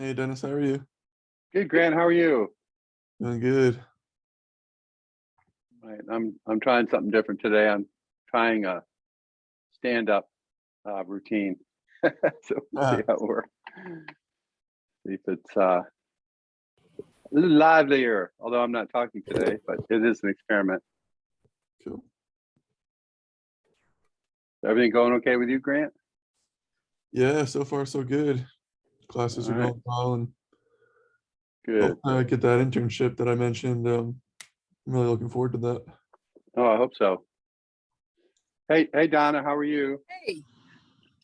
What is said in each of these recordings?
Hey Dennis, how are you? Good, Grant. How are you? Doing good. Right, I'm trying something different today. I'm trying a stand-up routine. So we'll see Ah, how it works. See if it's a little livelier, although I'm not talking today, but it is an experiment. cool. Everything going okay with you, Grant? Yeah, so far so good. Classes All are right, going well, and good. hope I get that internship that I mentioned. I'm really looking forward to that. Oh, I hope so. Hey, Donna, how are you? Hey,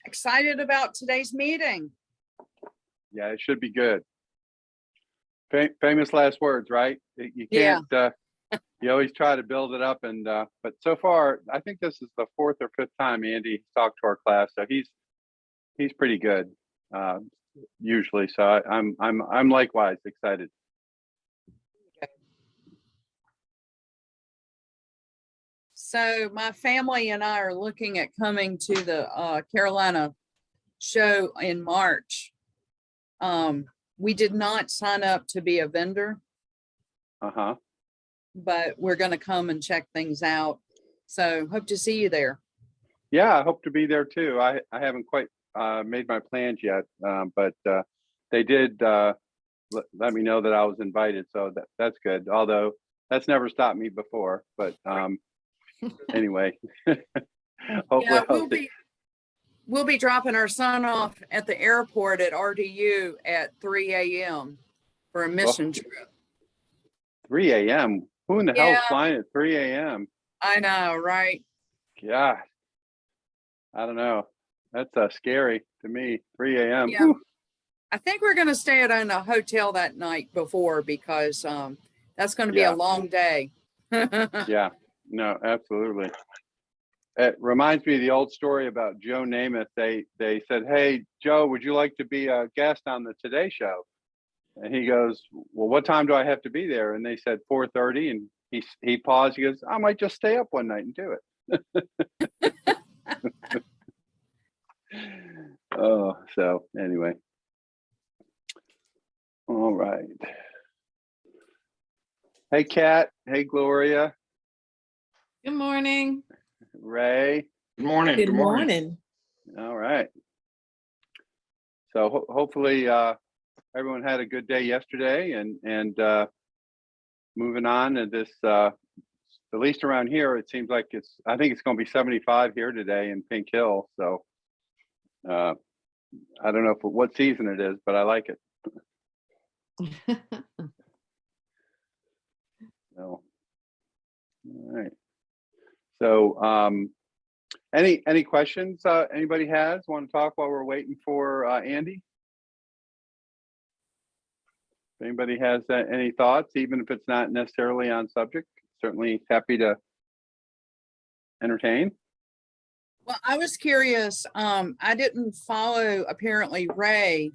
excited about today's meeting. Yeah, it should be good. Famous last words, right? You Yeah. can't. You always try to build it up, and but so far, I think this is the fourth or fifth time Andy's talked to our class, so he's pretty good uh, usually. So I'm likewise excited. So my family and I are looking at coming to the Carolina show in March. We did not sign up to be a vendor, Uh-huh. but we're going to come and check things out. So hope to see you there. Yeah, I hope to be there too. I haven't quite made my plans yet, but they did let me know that I was invited, so that's good. Although that's never stopped me before, but anyway, hopefully Yeah, we'll be dropping our son off at the airport at RDU at 3 a.m. for a mission trip. 3 a.m. Who in the hell's Yeah. flying at 3 a.m.? I know, right? God, I don't know. That's scary to me. 3 a.m. Yeah. I think we're going to stay at a hotel that night before because that's going to be Yeah. a long day. Yeah, no, absolutely. It reminds me of the old story about Joe Namath. They said, "Hey, Joe, would you like to be a guest on the Today Show?" And he goes, "Well, what time do I have to be there?" And they said 4:30. And he paused. He goes, "I might just stay up one night and do it." Oh, so anyway. All right. Hey, Kat. Hey, Gloria. Good morning. Ray. Good morning. Good morning. All right. So hopefully everyone had a good day yesterday, and moving on to this. At least around here, it seems like I think it's going to be 75 here today in Pink Hill. So I don't know what season it is, but I like it. So, all right. So any questions anybody has? Want to talk while we're waiting for Andy? If anybody has any thoughts, even if it's not necessarily on subject, certainly happy to entertain. Well, I was curious. I didn't follow apparently Ray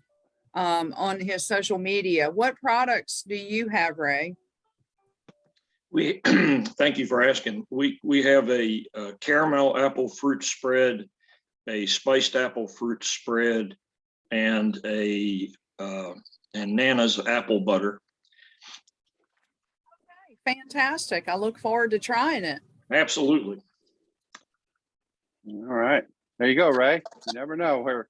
on his social media. What products do you have, Ray? We thank you for asking. We have a caramel apple fruit spread, a spiced apple fruit spread, and and Nana's apple butter. Okay, fantastic. I look forward to trying it. Absolutely. All right, there you go, Ray. You never know where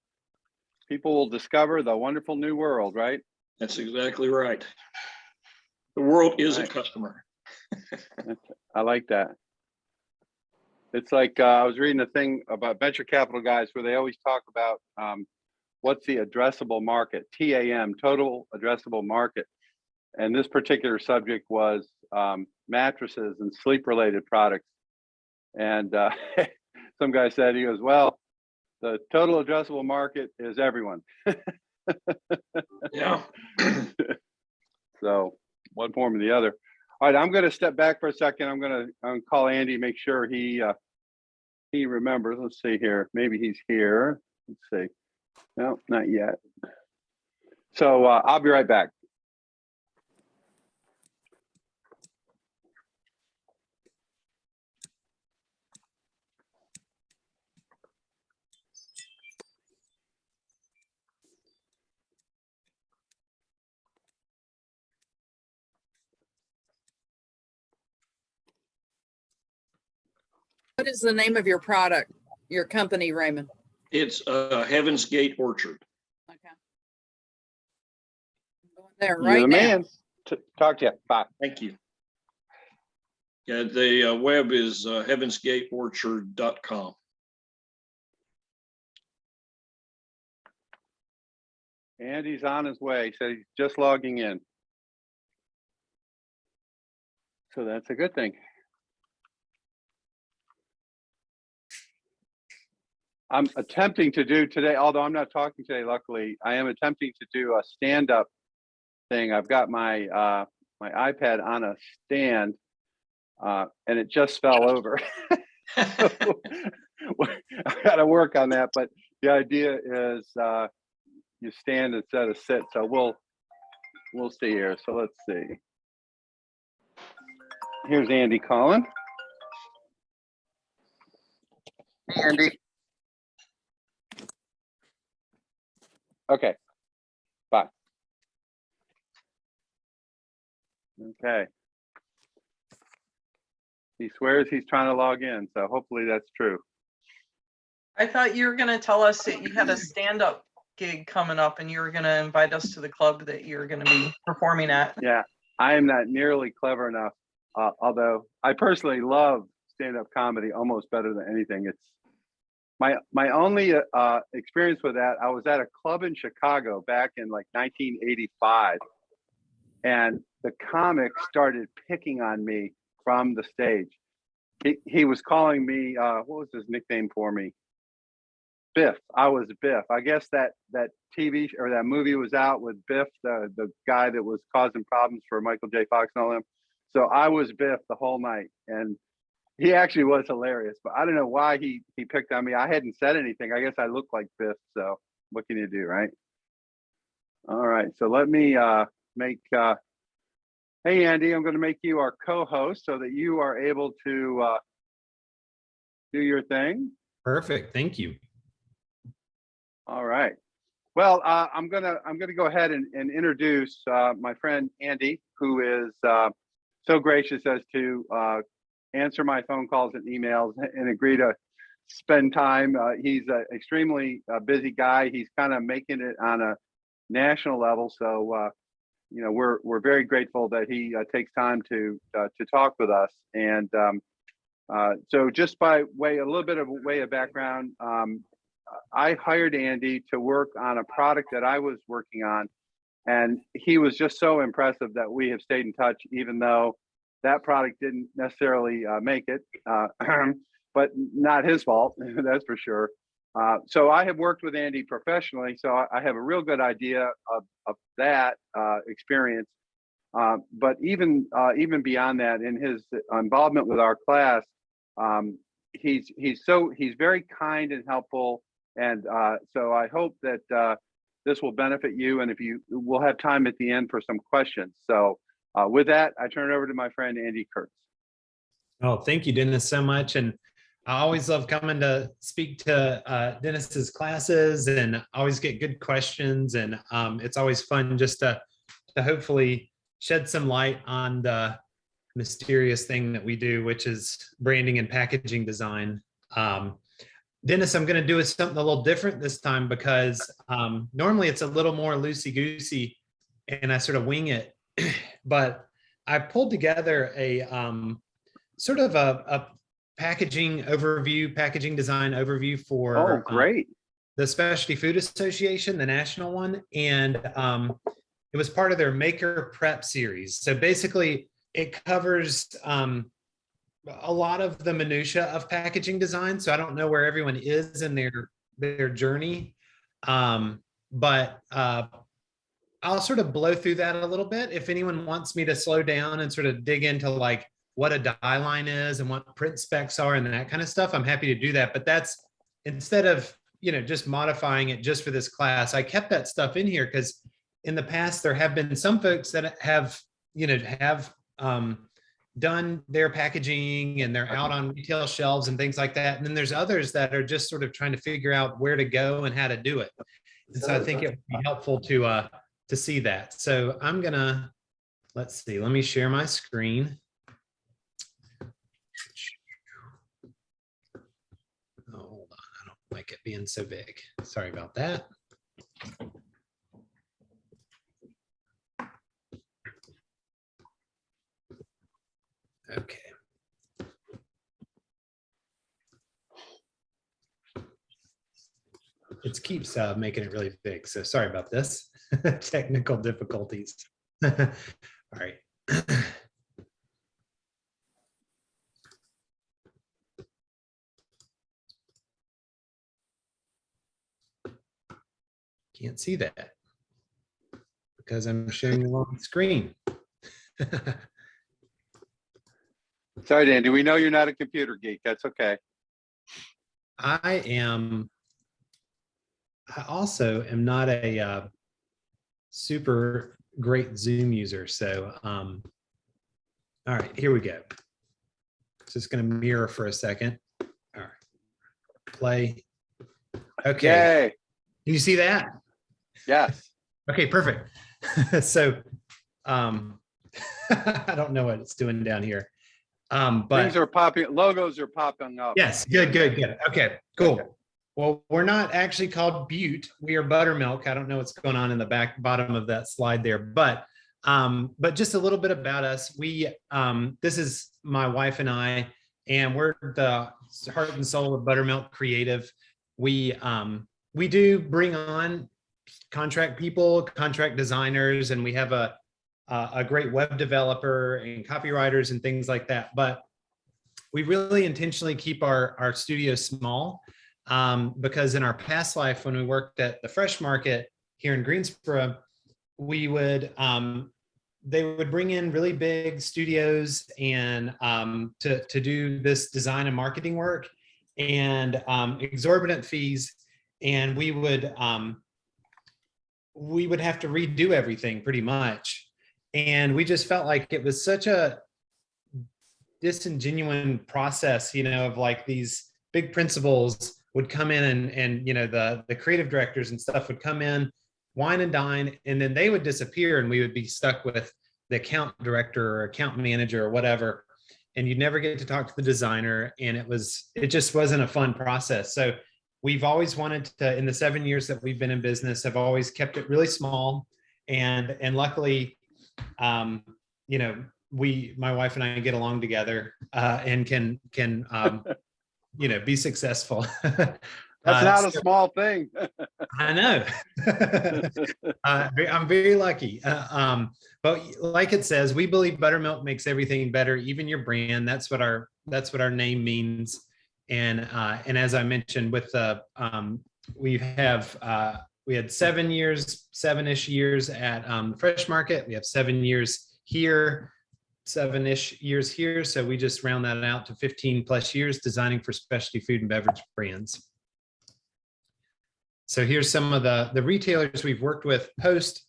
people will discover the wonderful new world, right? That's exactly right. The world is a Right. customer. I like that. It's like I was reading a thing about venture capital guys where they always talk about what's the addressable market, TAM, total addressable market. And this particular subject was mattresses and sleep related products. And some guy said, he goes, "Well, the total addressable market is everyone." Yeah. So one form or the other. All right, I'm going to step back for a second. I'm going to call Andy, make sure he remembers. Let's see here. Maybe he's here. Let's see. No, not yet. So I'll be right back. What is the name of your product, your company, Raymond? It's Heaven's Gate Orchard. Okay. I'm going there You're right the now. man. Talk to you. Bye. Thank you. Yeah, the web is heavensgateorchard.com. And he's on his way. He said he's just logging in. So that's a good thing. I'm attempting to do today, although I'm not talking today, luckily, I am attempting to do a stand-up thing. I've got my my iPad on a stand and it just fell over. So, I gotta work on that, but the idea is you stand instead of sit. So we'll see here. So let's see. Here's Andy calling. Hey, Andy. Okay. Bye. Okay. He swears he's trying to log in, so hopefully that's true. I thought you were going to tell us that you had a stand-up gig coming up and you were going to invite us to the club that you're going to be performing at. Yeah, I am not nearly clever enough, although I personally love stand-up comedy almost better than anything. It's my only experience with that. I was at a club in Chicago back in like 1985, and the comic started picking on me from the stage. He was calling me, what was his nickname for me? Biff. I was Biff. I guess that TV or that movie was out with Biff, the guy that was causing problems for Michael J. Fox and all them. So I was Biff the whole night, and he actually was hilarious. But I don't know why he picked on me. I hadn't said anything. I guess I looked like Biff. So what can you do, right? All right. So let me make. Hey Andy, I'm going to make you our co-host so that you are able to do your thing. Perfect. Thank you. All right. Well, I'm gonna go ahead and introduce my friend Andy, who is so gracious as to answer my phone calls and emails and agree to spend time. He's an extremely busy guy. He's kind of making it on a national level, so you know we're very grateful that he takes time to talk with us. And so, just by way a little bit of background. I hired Andy to work on a product that I was working on, and he was just so impressive that we have stayed in touch, even though that product didn't necessarily make it, but not his fault, that's for sure. So I have worked with Andy professionally, so I have a real good idea of that experience. But even beyond that, in his involvement with our class, he's very kind and helpful. And so I hope that this will benefit you, and if you will have time at the end for some questions. So with that, I turn it over to my friend Andy Kurtz. Oh, thank you, Dennis, so much. And I always love coming to speak to Dennis's classes, and always get good questions. And it's always fun just to hopefully shed some light on the mysterious thing that we do, which is branding and packaging design. Dennis, I'm going to do something a little different this time, because normally it's a little more loosey-goosey and I sort of wing it. But I pulled together a sort of a packaging design overview for the Specialty Food Association, the national one. And it was part of their Maker Prep series. So basically it covers a lot of the minutia of packaging design. So I don't know where everyone is in their journey, but I'll sort of blow through that a little bit. If anyone wants me to slow down and sort of dig into like what a die line is and what print specs are and that kind of stuff, I'm happy to do that. But that's, instead of, just modifying it just for this class, I kept that stuff in here because in the past there have been some folks that have done their packaging and they're out on retail shelves and things like that. And then there's others that are just sort of trying to figure out where to go and how to do it. And so I think it would be helpful to see that. So I'm gonna, let's see, let me share my screen. like it being so big. Sorry about that. Okay. It keeps making it really big, so sorry about this. Technical difficulties. All right. Can't see that because I'm showing the wrong screen. Sorry, Dandy, we know you're not a computer geek. That's okay. I also am not a super great Zoom user. So, all right, here we go. Just going to mirror for a second. All right, play. Okay, Yay. can you see that? Yes. Okay, perfect. So, I don't know what it's doing down here. Things But are popping, logos are popping up. yes, good. Okay, cool. Well, we're not actually called Butte. We are Buttermilk. I don't know what's going on in the bottom of that slide there, but just a little bit about us. We this is my wife and I, and we're the heart and soul of Buttermilk Creative. We do bring on contract people, contract designers, and we have a great web developer and copywriters and things like that. But we really intentionally keep our studio small because in our past life, when we worked at the Fresh Market here in Greensboro, we would they would bring in really big studios and to do this design and marketing work and exorbitant fees, and we would have to redo everything pretty much. And we just felt like it was such a disingenuous process, of like these big principals would come in and the creative directors and stuff would come in, wine and dine, and then they would disappear and we would be stuck with the account director or account manager or whatever. And you'd never get to talk to the designer. And it just wasn't a fun process. So we've always wanted to, in the 7 years that we've been in business, have always kept it really small. And luckily, my wife and I get along together and can be successful. That's not a small thing. I know. I'm very lucky. But like it says, we believe buttermilk makes everything better, even your brand. That's what our name means. And as I mentioned, with we had 7-ish years at the Fresh Market. We have 7 years here, 7-ish years here. So we just round that out to 15 plus years designing for specialty food and beverage brands. So here's some of the retailers we've worked with post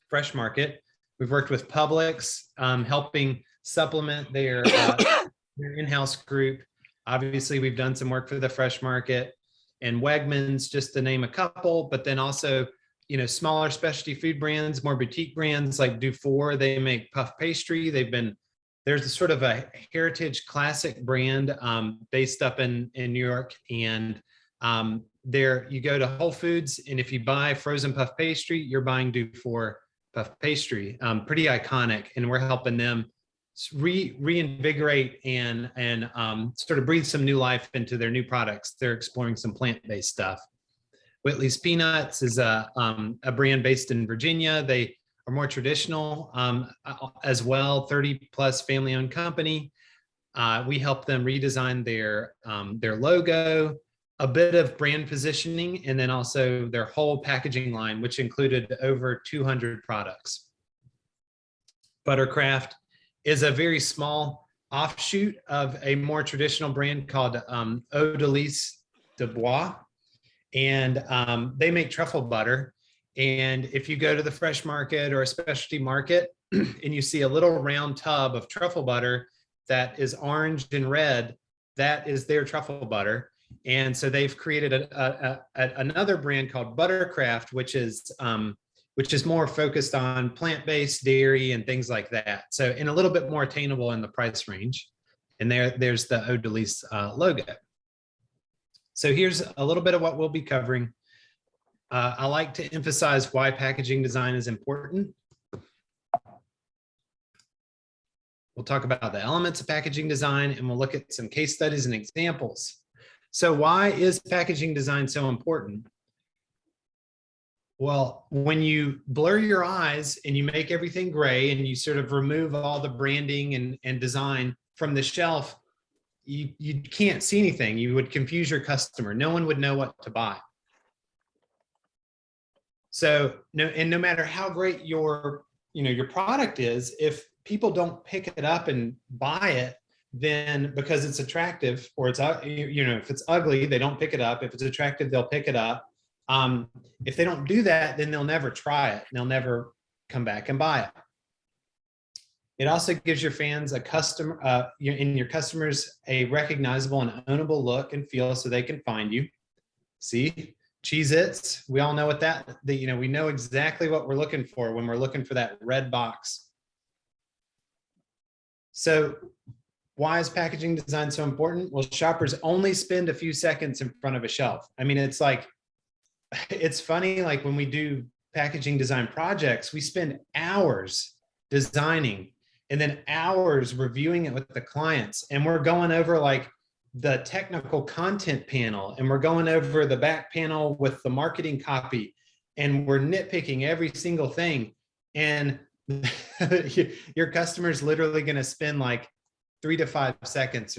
Fresh Market. We've worked with Publix, helping supplement their in-house group. Obviously, we've done some work for the Fresh Market and Wegmans, just to name a couple, but then also, smaller specialty food brands, more boutique brands like Dufour. They make puff pastry. There's a sort of a heritage classic brand based up in New York. And there you go to Whole Foods, and if you buy frozen puff pastry, you're buying Dufour puff pastry. Pretty iconic, and we're helping them reinvigorate and sort of breathe some new life into their new products. They're exploring some plant-based stuff. Whitley's Peanuts is a brand based in Virginia. They are more traditional as well, 30 plus family-owned company. We help them redesign their logo, a bit of brand positioning, and then also their whole packaging line, which included over 200 products. Buttercraft is a very small offshoot of a more traditional brand called Eau de Lys de Bois. And they make truffle butter. And if you go to the Fresh Market or a specialty market and you see a little round tub of truffle butter that is orange and red, that is their truffle butter. And so they've created another brand called Buttercraft, which is more focused on plant-based dairy and things like that. So, and a little bit more attainable in the price range. And there's the Eau de Lys logo. So here's a little bit of what we'll be covering. I like to emphasize why packaging design is important. We'll talk about the elements of packaging design, and we'll look at some case studies and examples. So why is packaging design so important? Well, when you blur your eyes and you make everything gray and you sort of remove all the branding and design from the shelf, you can't see anything. You would confuse your customer. No one would know what to buy. So no matter how great your product is, if people don't pick it up and buy it, then because it's attractive, or it's if it's ugly, they don't pick it up. If it's attractive, they'll pick it up. If they don't do that, then they'll never try it. They'll never come back and buy it. It also gives your fans a customer, and your customers a recognizable and ownable look and feel, so they can find you. See, Cheez-Its, we all know what we know exactly what we're looking for when we're looking for that red box. So why is packaging design so important? Well, shoppers only spend a few seconds in front of a shelf. I mean, it's funny, like when we do packaging design projects, we spend hours designing and then hours reviewing it with the clients. And we're going over like the technical content panel, and we're going over the back panel with the marketing copy, and we're nitpicking every single thing. And your customer's literally going to spend like 3 to 5 seconds,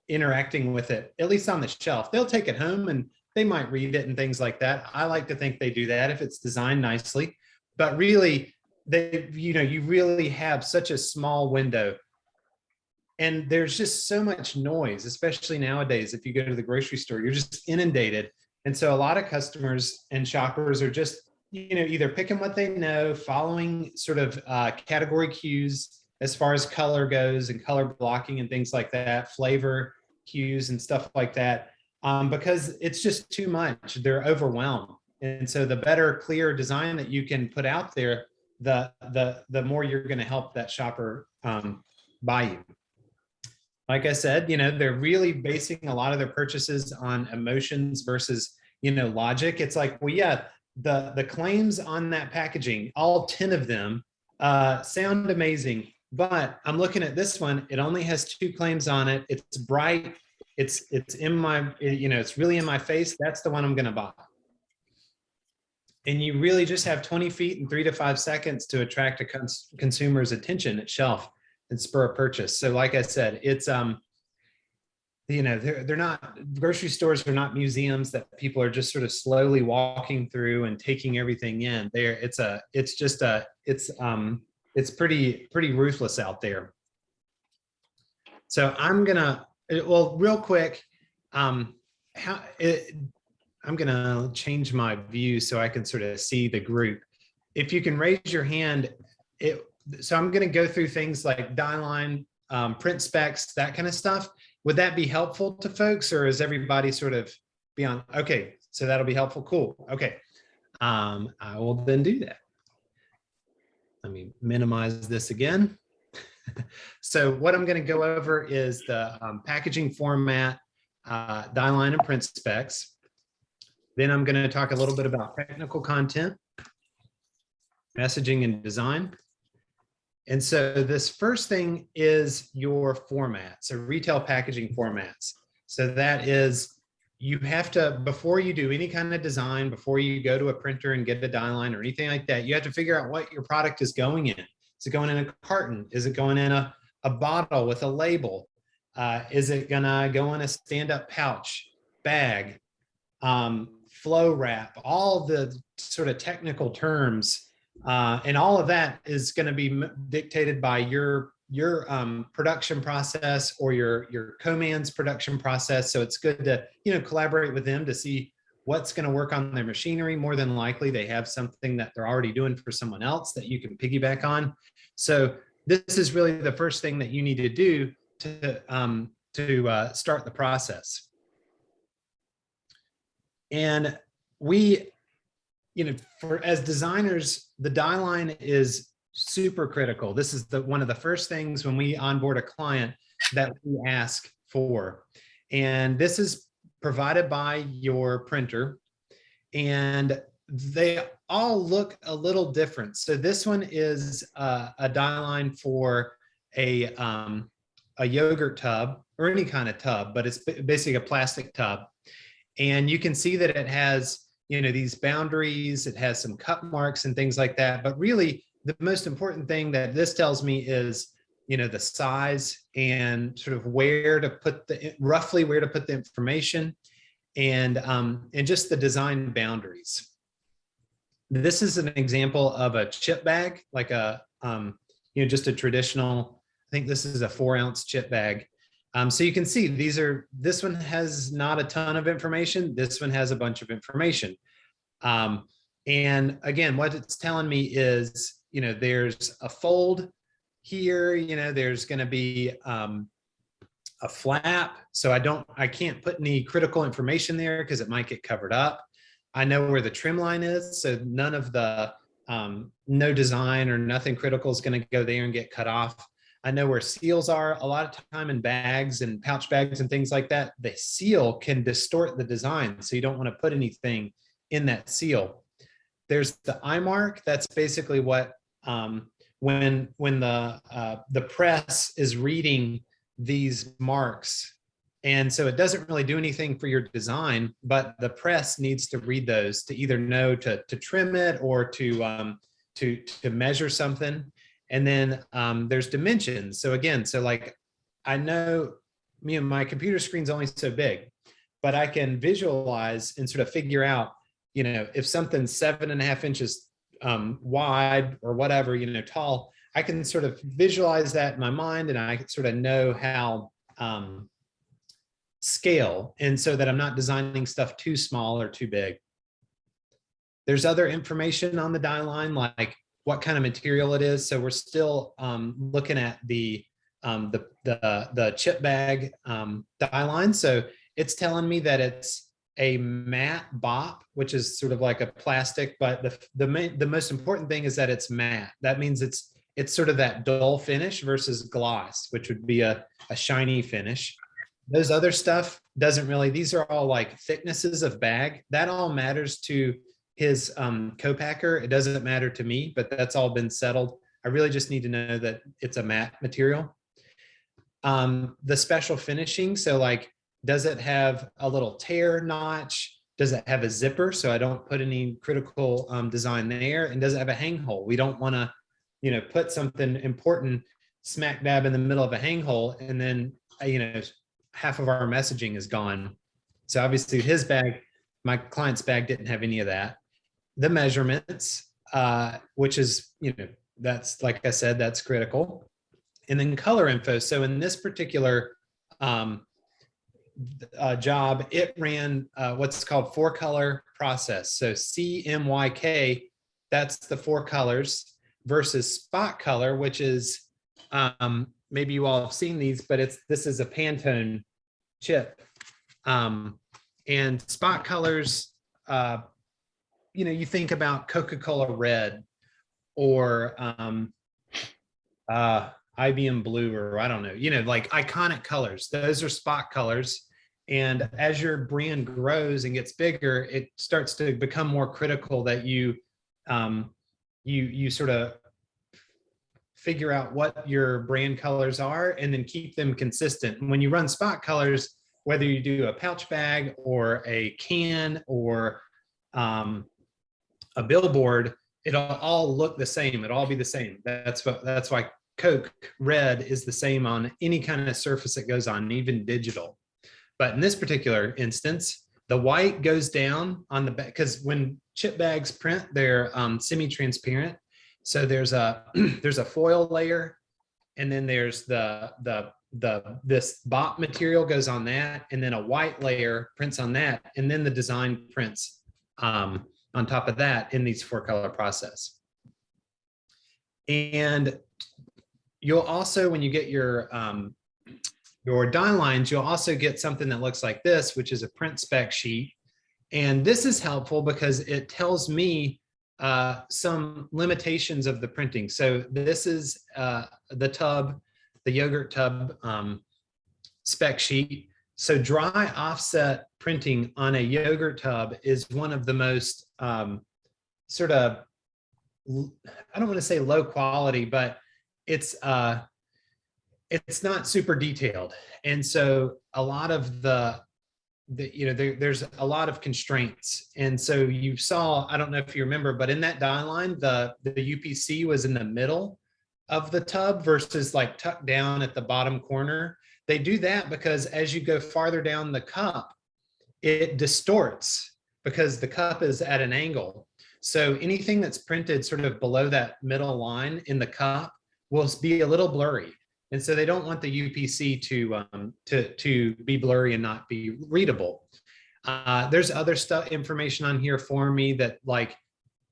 interacting with it, at least on the shelf. They'll take it home and they might read it and things like that. I like to think they do that if it's designed nicely, but really you really have such a small window, and there's just so much noise, especially nowadays. If you go to the grocery store, you're just inundated. And so a lot of customers and shoppers are just, either picking what they know, following sort of category cues as far as color goes and color blocking and things like that, flavor cues and stuff like that, because it's just too much. They're overwhelmed. And so the better, clear design that you can put out there, the more you're going to help that shopper buy you. Like I said, they're really basing a lot of their purchases on emotions versus, logic. It's like, well, yeah, the claims on that packaging, all 10 of them sound amazing, but I'm looking at this one. It only has 2 claims on it. It's bright. It's in my, it's really in my face. That's the one I'm going to buy. And you really just have 20 feet and 3 to 5 seconds to attract a consumer's attention at shelf and spur a purchase. So like I said, it's, they're not, grocery stores are not museums that people are just sort of slowly walking through and taking everything in. It's pretty ruthless out there. So I'm gonna, real quick, I'm gonna change my view so I can sort of see the group. If you can raise your hand, so I'm gonna go through things like die line, print specs, that kind of stuff. Would that be helpful to folks, or is everybody sort of beyond? Okay, so that'll be helpful. Cool. Okay, I will then do that. Let me minimize this again. So what I'm going to go over is the packaging format, die line and print specs. Then I'm going to talk a little bit about technical content, messaging and design. And so this first thing is your format. So retail packaging formats. So that is, you have to, before you do any kind of design, before you go to a printer and get a die line or anything like that, you have to figure out what your product is going in. Is it going in a carton? Is it going in a bottle with a label? Is it gonna go in a stand-up pouch, bag, flow wrap, all the sort of technical terms. And all of that is going to be dictated by your production process or your co-man's production process. So it's good to collaborate with them to see what's going to work on their machinery. More than likely, they have something that they're already doing for someone else that you can piggyback on. So this is really the first thing that you need to do to start the process. And we, as designers, the die line is super critical. This is one of the first things when we onboard a client that we ask for. And this is provided by your printer, and they all look a little different. So this one is a die line for a yogurt tub or any kind of tub, but it's basically a plastic tub. And you can see that it has, you know, these boundaries, it has some cut marks and things like that. But really the most important thing that this tells me is, you know, the size and sort of where to put roughly where to put the information, and just the design boundaries. This is an example of a chip bag, like a, you know, just a traditional, I think this is a 4-ounce chip bag. So you can see this one has not a ton of information. This one has a bunch of information. And again, what it's telling me is, you know, there's a fold here, you know, there's going to be a flap. So I can't put any critical information there because it might get covered up. I know where the trim line is, so none of the, no design or nothing critical is going to go there and get cut off. I know where seals are. A lot of time in bags and pouch bags and things like that, the seal can distort the design. So you don't want to put anything in that seal. There's the eye mark. That's basically what, when the press is reading these marks. And so it doesn't really do anything for your design, but the press needs to read those to either know to trim it or to measure something. And then there's dimensions. So again, so like, I know my computer screen's only so big, but I can visualize and sort of figure out, you know, if something's 7.5 inches wide or whatever, you know, tall, I can sort of visualize that in my mind, and I can sort of know how scale, and so that I'm not designing stuff too small or too big. There's other information on the die line, like what kind of material it is. So we're still looking at the chip bag die line. So it's telling me that it's a matte BOP, which is sort of like a plastic, but the most important thing is that it's matte. That means it's sort of that dull finish versus gloss, which would be a shiny finish. Those other stuff doesn't really, these are all like thicknesses of bag. That all matters to his co-packer. It doesn't matter to me, but that's all been settled. I really just need to know that it's a matte material. The special finishing, so like, does it have a little tear notch? Does it have a zipper so I don't put any critical design there? And does it have a hang hole? We don't want to, you know, put something important smack dab in the middle of a hang hole, and then, you know, half of our messaging is gone. So obviously his bag, my client's bag, didn't have any of that. The measurements, which is, you know, that's, like I said, that's critical. And then color info. So in this particular job, it ran what's called 4-color process. So CMYK, that's the 4 colors, versus spot color, which is, maybe you all have seen these, but this is a Pantone chip. And spot colors, you know, you think about Coca-Cola red or IBM blue, or I don't know, you know, like iconic colors. Those are spot colors. And as your brand grows and gets bigger, it starts to become more critical that you sort of figure out what your brand colors are and then keep them consistent. And when you run spot colors, whether you do a pouch bag or a can or a billboard, it'll all look the same. It'll all be the same. That's why Coke red is the same on any kind of surface it goes on, even digital. But in this particular instance, the white goes down on the back, because when chip bags print, they're semi-transparent. So there's a foil layer, and then there's this BOP material goes on that, and then a white layer prints on that, and then the design prints on top of that in these 4-color process. And you'll also, when you get your die lines, you'll also get something that looks like this, which is a print spec sheet. And this is helpful because it tells me some limitations of the printing. So this is the yogurt tub spec sheet. So dry offset printing on a yogurt tub is one of the most sort of, I don't want to say low quality, but it's not super detailed. And so a lot of there's a lot of constraints. And so you saw, I don't know if you remember, but in that die line, the UPC was in the middle of the tub versus like tucked down at the bottom corner. They do that because as you go farther down the cup, it distorts because the cup is at an angle. So anything that's printed sort of below that middle line in the cup will be a little blurry. And so they don't want the UPC to be blurry and not be readable. There's other information on here for me that, like,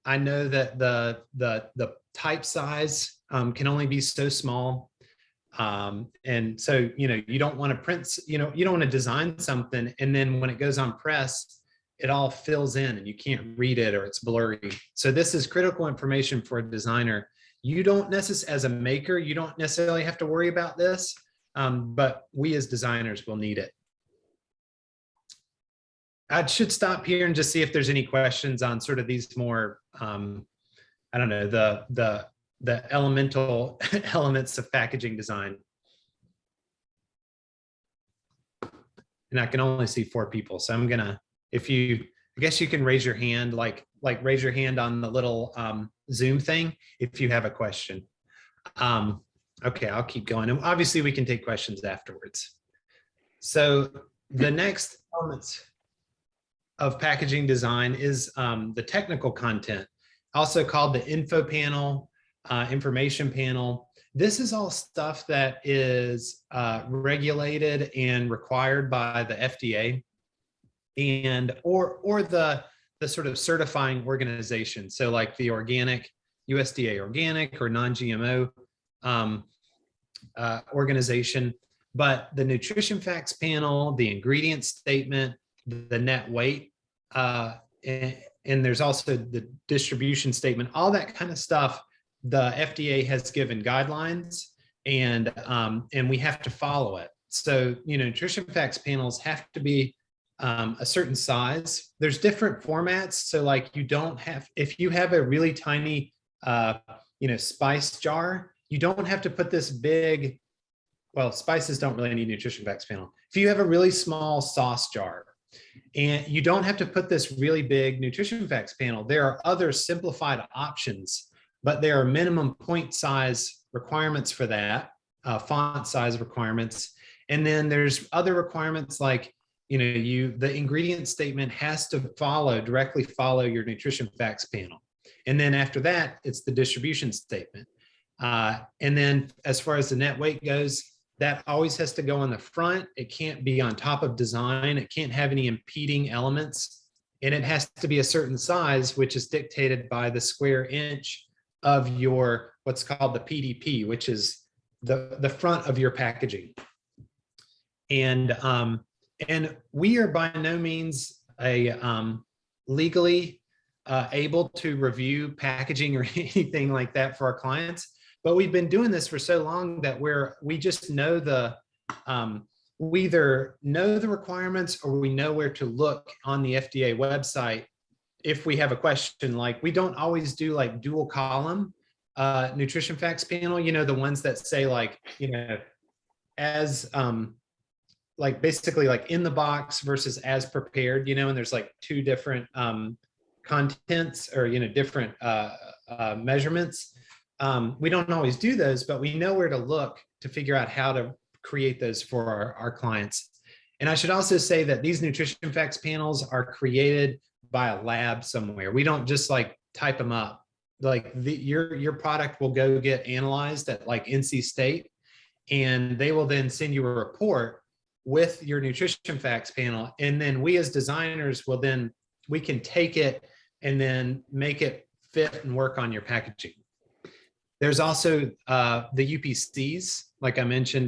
I know that the type size can only be so small. And so, you don't want to print, you don't want to design something and then when it goes on press, it all fills in and you can't read it or it's blurry. So this is critical information for a designer. You don't necessarily, as a maker, you don't necessarily have to worry about this, but we as designers will need it. I should stop here and just see if there's any questions on sort of these more, I don't know, the elemental elements of packaging design. And I can only see 4 people, so I'm gonna, I guess you can raise your hand, like raise your hand on the little Zoom thing if you have a question. Okay, I'll keep going. And obviously we can take questions afterwards. So the next elements of packaging design is the technical content, also called the info panel, information panel. This is all stuff that is regulated and required by the FDA and or the sort of certifying organization. So like the organic, USDA organic or non-GMO organization, but the nutrition facts panel, the ingredient statement, the net weight, and there's also the distribution statement, all that kind of stuff. The FDA has given guidelines and we have to follow it. So, nutrition facts panels have to be a certain size. There's different formats. So like if you have a really tiny, spice jar, you don't have to put this big, well, spices don't really need nutrition facts panel. If you have a really small sauce jar and you don't have to put this really big nutrition facts panel, there are other simplified options, but there are minimum point size requirements for that, font size requirements. And then there's other requirements like, the ingredient statement has to directly follow your nutrition facts panel. And then after that, it's the distribution statement. And then as far as the net weight goes, that always has to go on the front. It can't be on top of design. It can't have any impeding elements. And it has to be a certain size, which is dictated by the square inch of your, what's called the PDP, which is the front of your packaging. And we are by no means legally able to review packaging or anything like that for our clients, but we've been doing this for so long that we just know we either know the requirements or we know where to look on the FDA website if we have a question. Like, we don't always do like dual column nutrition facts panel, the ones that say like, as like basically like in the box versus as prepared, and there's like 2 different contents or, different measurements. We don't always do those, but we know where to look to figure out how to create those for our clients. And I should also say that these nutrition facts panels are created by a lab somewhere. We don't just like type them up. Like your product will go get analyzed at like NC State, and they will then send you a report with your nutrition facts panel. And then we as designers we can take it and then make it fit and work on your packaging. There's also the UPCs, like I mentioned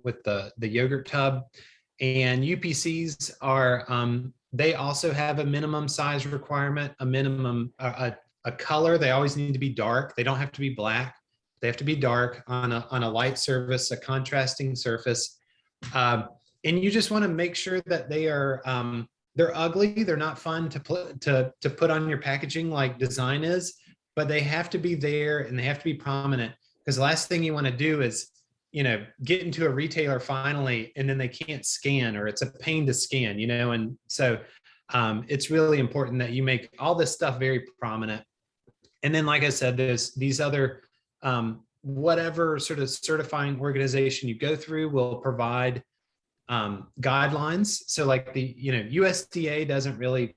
with the yogurt tub, and UPCs are, they also have a minimum size requirement, a minimum, a color. They always need to be dark. They don't have to be black. They have to be dark on a light surface, a contrasting surface. and you just want to make sure that they are, they're ugly. They're not fun to put on your packaging like design is, but they have to be there and they have to be prominent, because the last thing you want to do is, get into a retailer finally, and then they can't scan, or it's a pain to scan, and so it's really important that you make all this stuff very prominent. And then, like I said, there's these other, whatever sort of certifying organization you go through will provide guidelines. So like the, USDA doesn't really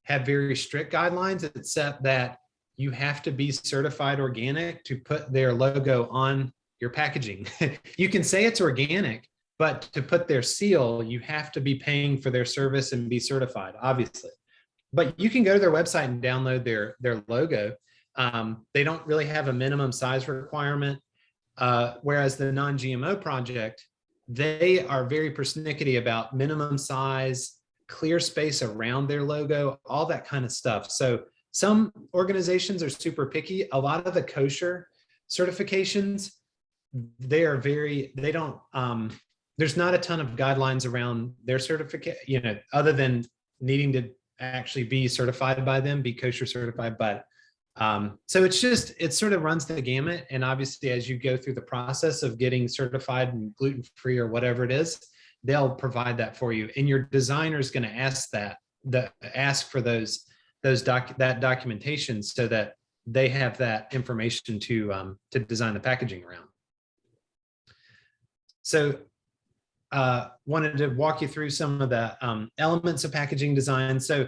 have very strict guidelines, except that you have to be certified organic to put their logo on your packaging. You can say it's organic, but to put their seal, you have to be paying for their service and be certified, obviously. But you can go to their website and download their logo. They don't really have a minimum size requirement, whereas the non-GMO project, they are very persnickety about minimum size, clear space around their logo, all that kind of stuff. So some organizations are super picky. A lot of the kosher certifications, they don't, there's not a ton of guidelines around their certificate, other than needing to actually be certified by them, be kosher certified. But so it sort of runs the gamut. And obviously, as you go through the process of getting certified and gluten-free or whatever it is, they'll provide that for you. And your designer is going to ask for that documentation, so that they have that information to design the packaging around. So wanted to walk you through some of the elements of packaging design. So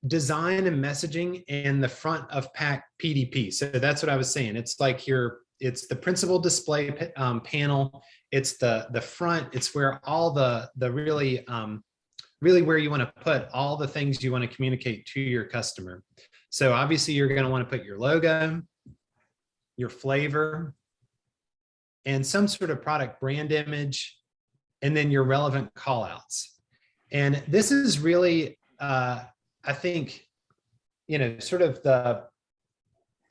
design and messaging in the front of pack PDP. So that's what I was saying. It's like it's the principal display panel. It's the front. It's where all the really where you want to put all the things you want to communicate to your customer. So obviously you're going to want to put your logo, your flavor, and some sort of product brand image, and then your relevant call outs. And this is really, I think, sort of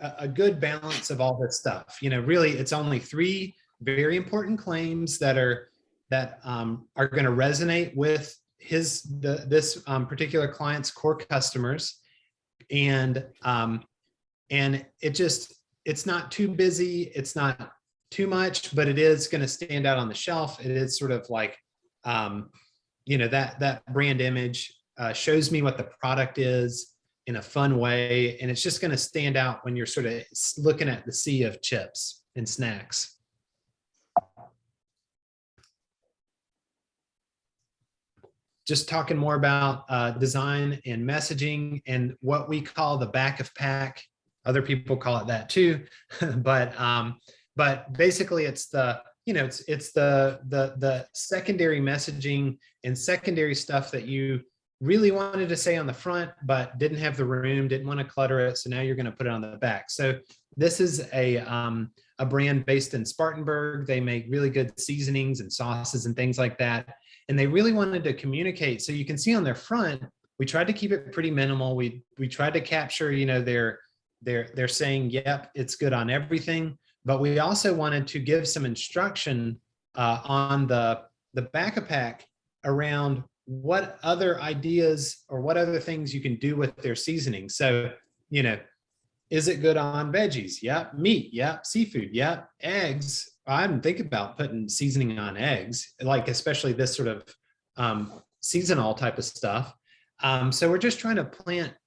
a good balance of all this stuff. Really, it's only 3 very important claims that are going to resonate with this particular client's core customers, and it's not too busy, it's not too much, but it is going to stand out on the shelf. It is sort of like that brand image shows me what the product is in a fun way, and it's just going to stand out when you're sort of looking at the sea of chips and snacks. Just talking more about design and messaging and what we call the back of pack. Other people call it that too, but basically it's the secondary messaging and secondary stuff that you really wanted to say on the front, but didn't have the room, didn't want to clutter it. So now you're going to put it on the back. So this is a brand based in Spartanburg. They make really good seasonings and sauces and things like that. And they really wanted to communicate. So you can see on their front, we tried to keep it pretty minimal. We tried to capture, they're saying, yep, it's good on everything. But we also wanted to give some instruction on the back of pack around what other ideas or what other things you can do with their seasoning. So, is it good on veggies? Yep. Meat? Yep. Seafood? Yep. Eggs? I didn't think about putting seasoning on eggs, like especially this sort of seasonal type of stuff. So we're just trying to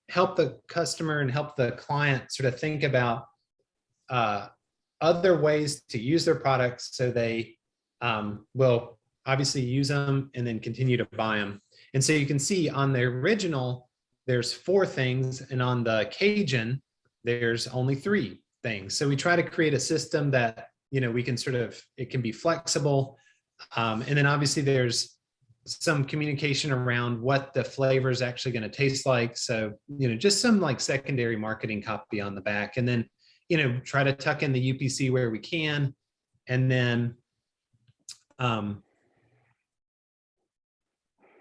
help the customer and help the client sort of think about other ways to use their products, so they will obviously use them and then continue to buy them. And so you can see on the original, there's 4 things, and on the Cajun, there's only 3 things. So we try to create a system that, we can it can be flexible. And then obviously there's some communication around what the flavor is actually going to taste like. So, just some like secondary marketing copy on the back, and then, try to tuck in the UPC where we can. And then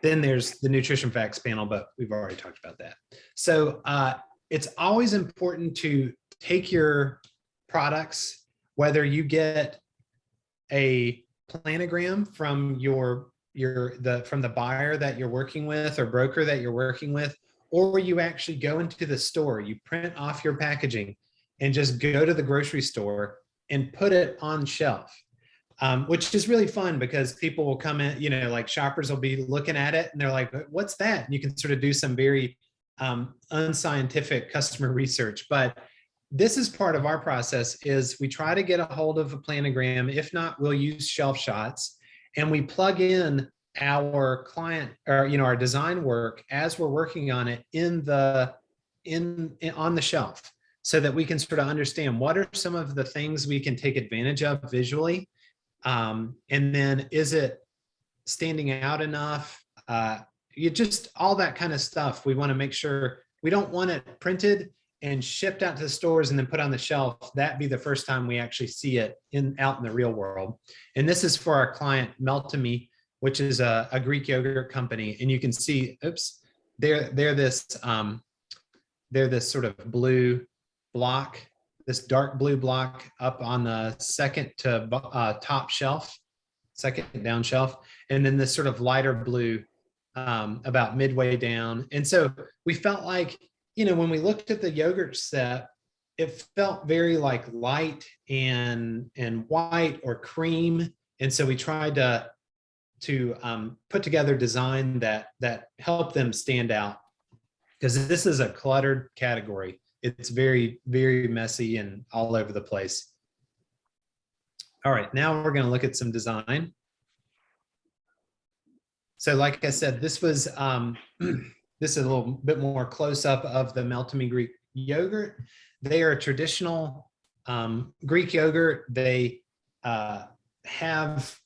there's the nutrition facts panel, but we've already talked about that. So it's always important to take your products, whether you get a planogram from your from the buyer that you're working with or broker that you're working with, or you actually go into the store, you print off your packaging and just go to the grocery store and put it on shelf. Which is really fun because people will come in, you know, like shoppers will be looking at it and they're like, what's that? And you can sort of do some very unscientific customer research. But this is part of our process is we try to get a hold of a planogram. If not, we'll use shelf shots and we plug in our client or, you know, our design work as we're working on it on the shelf so that we can sort of understand what are some of the things we can take advantage of visually. And then is it standing out enough? You just all that kind of stuff. We want to make sure we don't want it printed and shipped out to the stores and then put on the shelf. That'd be the first time we actually see it out in the real world. And this is for our client Meltemy, which is a Greek yogurt company. And you can see, oops, they're this sort of blue block, this dark blue block up on the second to top shelf, second down shelf, and then this sort of lighter blue about midway down. And so we felt like, you know, when we looked at the yogurt set, it felt very like light and white or cream. And so we tried to put together design that helped them stand out, because this is a cluttered category. It's very, very messy and all over the place. All right, now we're going to look at some design. So like I said, this was this is a little bit more close up of the Meltemy Greek yogurt. They are a traditional Greek yogurt. They have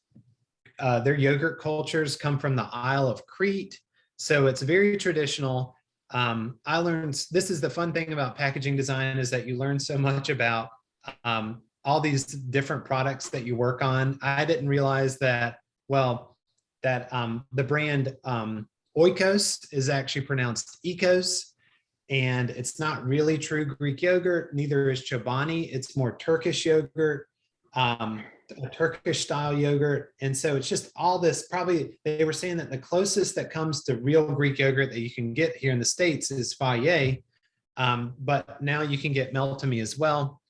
their yogurt cultures come from the Isle of Crete. So it's very traditional. I learned, this is the fun thing about packaging design, is that you learn so much about all these different products that you work on. I didn't realize that, well, that the brand Oikos is actually pronounced Ecos, and it's not really true Greek yogurt. Neither is Chobani. It's more Turkish yogurt, a Turkish style yogurt. And so it's just all this, probably they were saying that the closest that comes to real Greek yogurt that you can get here in the States is Fage, but now you can get Meltemy as well.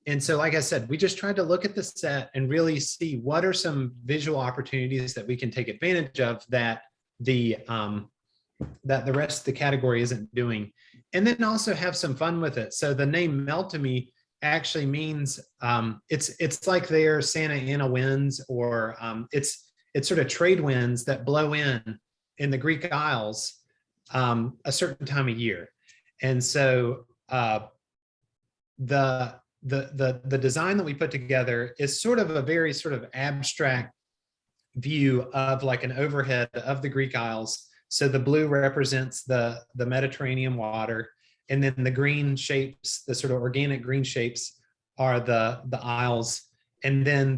And so, like I said, we just tried to look at the set and really see what are some visual opportunities that we can take advantage of that the rest of the category isn't doing, and then also have some fun with it. So the name Meltemy actually means it's like their Santa Ana winds, or it's sort of trade winds that blow in the Greek Isles a certain time of year. And so the design that we put together is sort of a very sort of abstract view of like an overhead of the Greek Isles. So the blue represents the Mediterranean water, and then the green shapes, the sort of organic green shapes, are the Isles. And then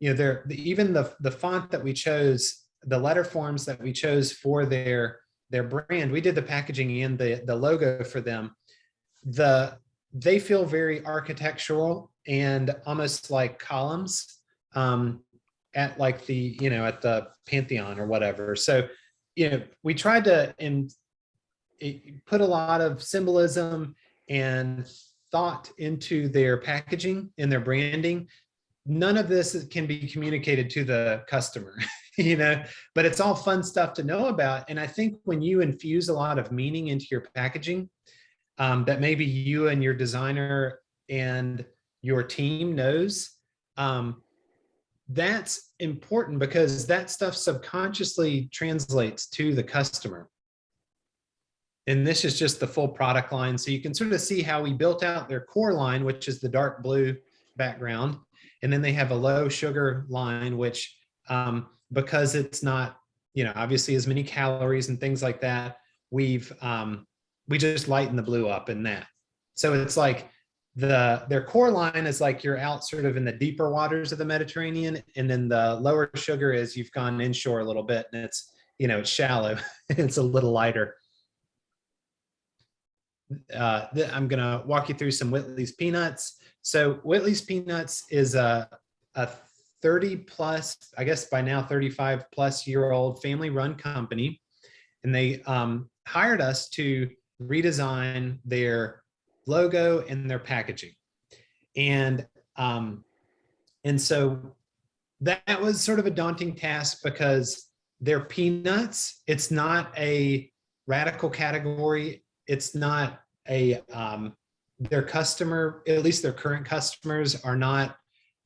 even the font that we chose, the letter forms that we chose for their brand, we did the packaging and the logo for them. They feel very architectural and almost like columns at like at the Pantheon or whatever. So, we tried to put a lot of symbolism and thought into their packaging and their branding. None of this can be communicated to the customer, but it's all fun stuff to know about. And I think when you infuse a lot of meaning into your packaging, that maybe you and your designer and your team knows, that's important, because that stuff subconsciously translates to the customer. And this is just the full product line. So you can sort of see how we built out their core line, which is the dark blue background. And then they have a low sugar line, which because it's not, obviously as many calories and things like that, we just lighten the blue up in that. So it's like their core line is like you're out sort of in the deeper waters of the Mediterranean. And then the lower sugar is you've gone inshore a little bit, and it's, it's shallow. It's a little lighter. I'm going to walk you through some Whitley's Peanuts. So Whitley's Peanuts is a 30 plus, I guess by now 35 plus year old family run company. And they hired us to redesign their logo and their packaging. And so that was sort of a daunting task because they're peanuts. It's not a radical category. It's not a, their customer, at least their current customers are not,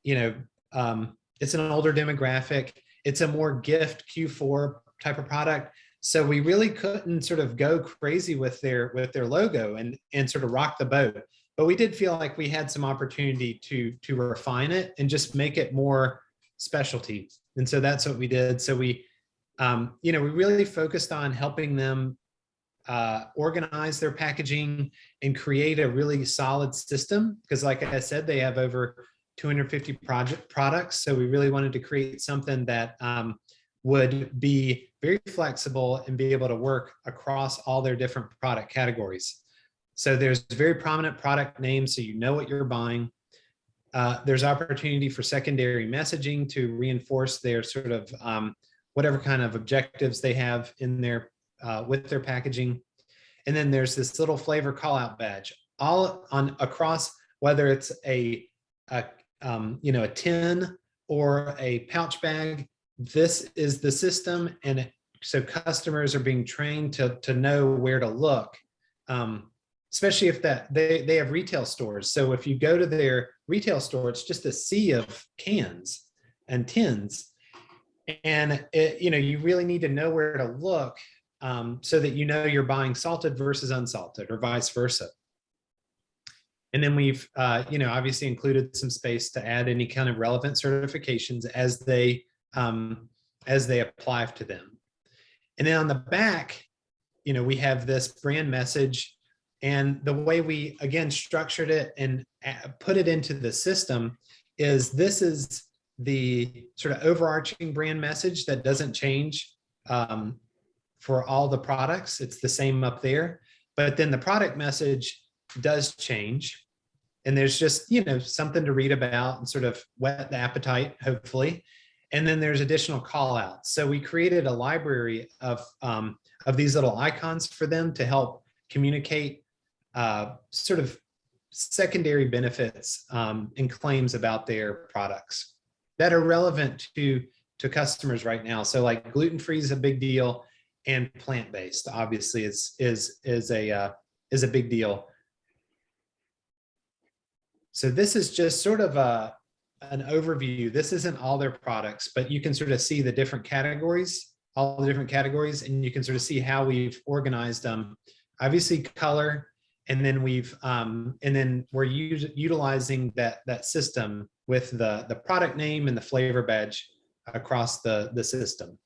it's an older demographic. It's a more gift Q4 type of product. So we really couldn't sort of go crazy with their logo and sort of rock the boat. But we did feel like we had some opportunity to refine it and just make it more specialty. And so that's what we did. So we really focused on helping them organize their packaging and create a really solid system. Because like I said, they have over 250 products. So we really wanted to create something that would be very flexible and be able to work across all their different product categories. So there's very prominent product names, so you know what you're buying. There's opportunity for secondary messaging to reinforce their sort of whatever kind of objectives they have in their with their packaging. And then there's this little flavor call out badge all on across, whether it's a tin or a pouch bag. This is the system, and so customers are being trained to know where to look, especially if they have retail stores. So if you go to their retail store, it's just a sea of cans and tins, and you really need to know where to look so that you're buying salted versus unsalted, or vice versa. And then we've obviously included some space to add any kind of relevant certifications as they apply to them. And then on the back, we have this brand message, and the way we again structured it and put it into the system is this is the sort of overarching brand message that doesn't change for all the products. It's the same up there, but then the product message does change, and there's just something to read about and sort of whet the appetite, hopefully. And then there's additional call outs. So we created a library of these little icons for them to help communicate sort of secondary benefits and claims about their products that are relevant to customers right now. So like gluten-free is a big deal, and plant-based obviously is a big deal. So this is just sort of an overview. This isn't all their products, but you can sort of see the different categories, all the different categories, and you can sort of see how we've organized them. Obviously color, and then we're utilizing that system with the product name and the flavor badge across the system.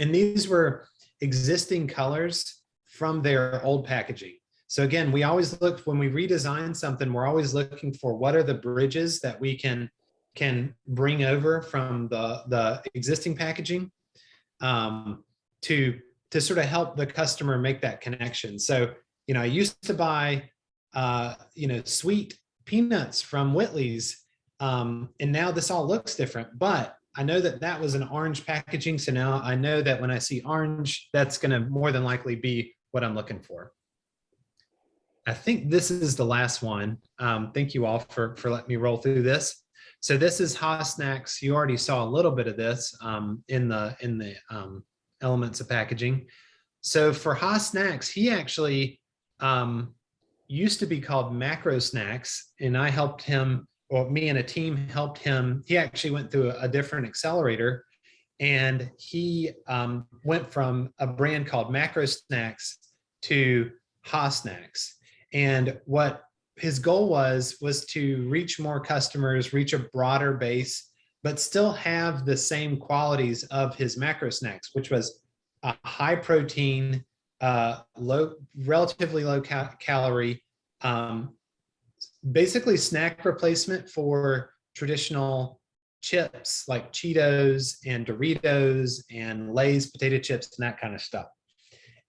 And these were existing colors from their old packaging. So again, we always look, when we redesign something, we're always looking for what are the bridges that we can bring over from the existing packaging to sort of help the customer make that connection. So, I used to buy, sweet peanuts from Whitley's, and now this all looks different, but I know that was an orange packaging. So now I know that when I see orange, that's going to more than likely be what I'm looking for. I think this is the last one. Thank you all for letting me roll through this. So this is Haas Snacks. You already saw a little bit of this in the elements of packaging. So for Haas Snacks, he actually used to be called Macro Snacks, and I helped him, or me and a team helped him. He actually went through a different accelerator, and he went from a brand called Macro Snacks to Haas Snacks. And what his goal was to reach more customers, reach a broader base, but still have the same qualities of his Macro Snacks, which was a high protein, relatively low calorie, basically snack replacement for traditional chips like Cheetos and Doritos and Lay's potato chips and that kind of stuff.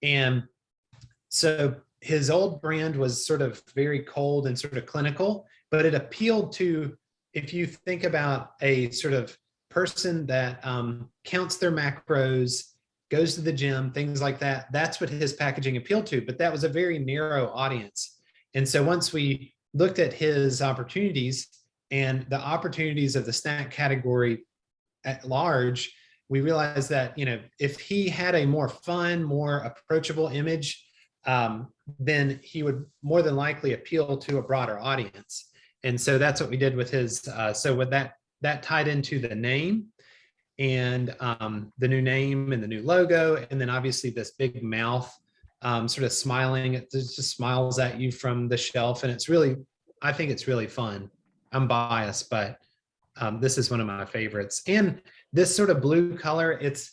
And so his old brand was sort of very cold and sort of clinical, but it appealed to if you think about a sort of person that counts their macros, goes to the gym, things like that, that's what his packaging appealed to. But that was a very narrow audience. And so once we looked at his opportunities and the opportunities of the snack category at large, we realized that, you know, if he had a more fun, more approachable image, then he would more than likely appeal to a broader audience. And so that's what we did with his. So with that tied into the name and the new name and the new logo, and then obviously this big mouth sort of smiling. It just smiles at you from the shelf, and it's really, I think it's really fun. I'm biased, but this is one of my favorites. And this sort of blue color, it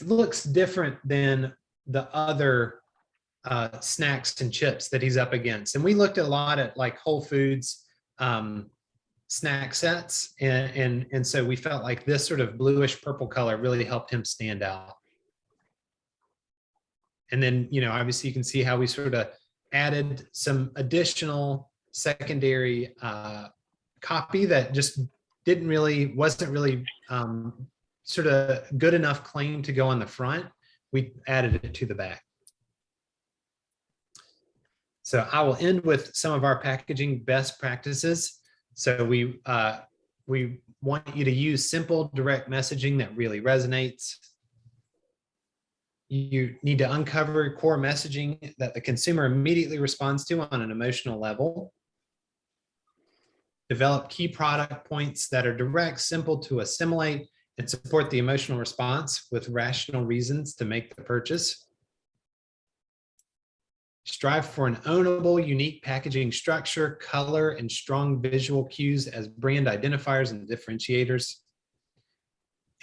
looks different than the other snacks and chips that he's up against. And we looked at a lot at like Whole Foods snack sets, and so we felt like this sort of bluish purple color really helped him stand out. And then, you know, obviously you can see how we sort of added some additional secondary copy that just wasn't really sort of good enough claim to go on the front. We added it to the back. So I will end with some of our packaging best practices. So we want you to use simple, direct messaging that really resonates. You need to uncover core messaging that the consumer immediately responds to on an emotional level. Develop key product points that are direct, simple to assimilate, and support the emotional response with rational reasons to make the purchase. Strive for an ownable, unique packaging structure, color, and strong visual cues as brand identifiers and differentiators.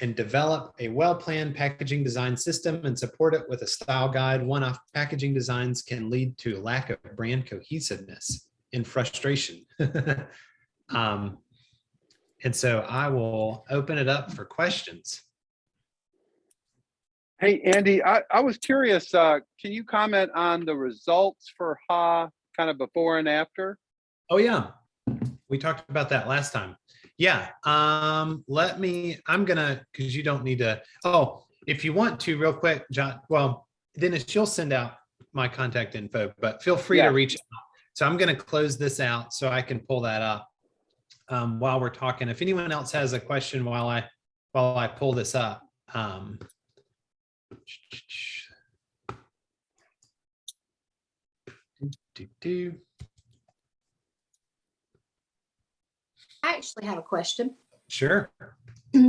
And develop a well-planned packaging design system and support it with a style guide. One-off packaging designs can lead to a lack of brand cohesiveness and frustration. And so I will open it up for questions. Hey, Andy, I was curious, can you comment on the results for Ha kind of before and after? Oh yeah, we talked about that last time. Yeah, I'm gonna, because you don't need to, if you want to real quick, John, well, Dennis, you'll send out my contact info, but feel free to reach out. So I'm gonna close this out so I can pull that up while we're talking. If anyone else has a question while I pull this up. I actually have a question. Sure.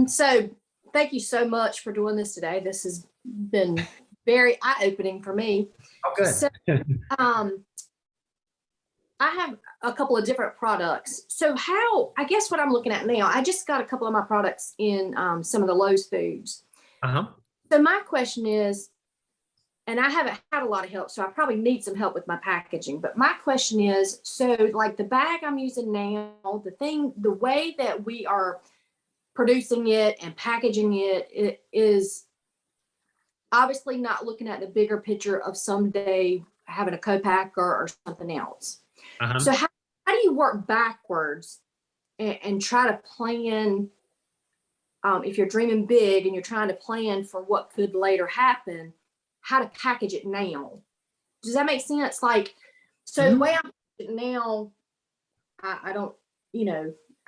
So thank you so much for doing this today. This has been very eye-opening for me. Oh, good. So, I have a couple of different products. So I guess what I'm looking at now, I just got a couple of my products in some of the Lowe's foods. Uh-huh. So my question is, and I haven't had a lot of help, so I probably need some help with my packaging. But my question is, so like the bag I'm using now, the way that we are producing it and packaging it is obviously not looking at the bigger picture of someday having a co-packer or something else. Uh-huh. So how do you work backwards and try to plan, if you're dreaming big and you're trying to plan for what could later happen, how to package it now? Does that make sense? Like, so the way I'm it now, I don't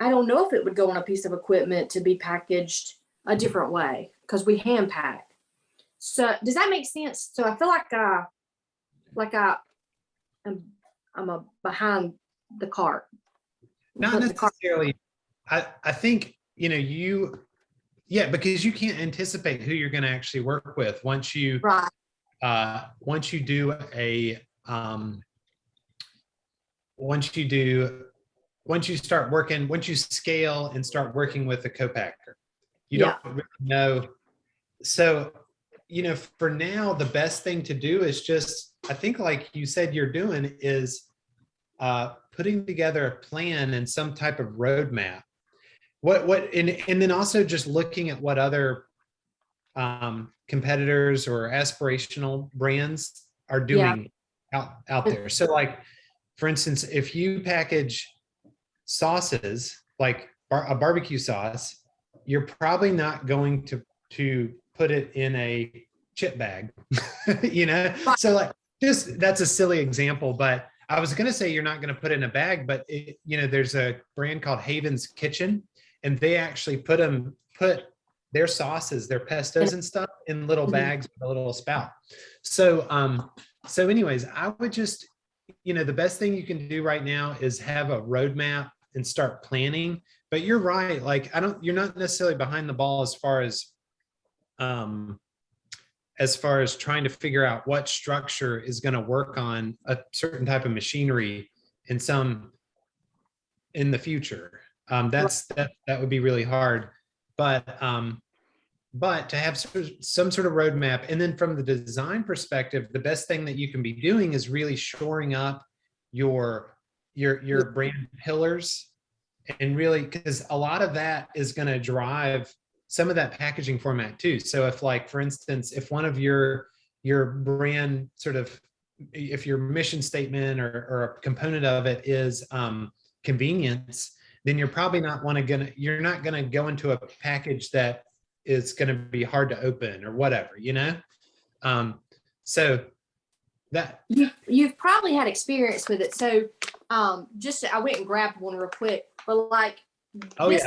know if it would go on a piece of equipment to be packaged a different way because we hand pack. So does that make sense? So I feel like I'm behind the cart. Not necessarily. I think, because you can't anticipate who you're going to actually work with once you do a once you scale and start working with a co-packer, you don't really know. So, for now, the best thing to do is just, I think like you said you're doing, is putting together a plan and some type of roadmap. And then also just looking at what other competitors or aspirational brands are doing out there. So like, for instance, if you package sauces, like a barbecue sauce, you're probably not going to put it in a chip bag, you know? So like, just, that's a silly example, but I was gonna say you're not gonna put it in a bag, but there's a brand called Haven's Kitchen, and they actually put their sauces, their pestos and stuff in little bags with a little spout. So, anyways, I would just, the best thing you can do right now is have a roadmap and start planning. But you're right, like you're not necessarily behind the ball as far as trying to figure out what structure is going to work on a certain type of machinery in the future. That would be really hard, but to have some sort of roadmap. And then from the design perspective, the best thing that you can be doing is really shoring up your brand pillars, and really, because a lot of that is going to drive some of that packaging format too. So if, like, for instance, if one of your brand if your mission statement or a component of it is convenience, then you're probably not you're not going to go into a package that is going to be hard to open or whatever, so that You've probably had experience with it. So I went and grabbed one real quick, but like this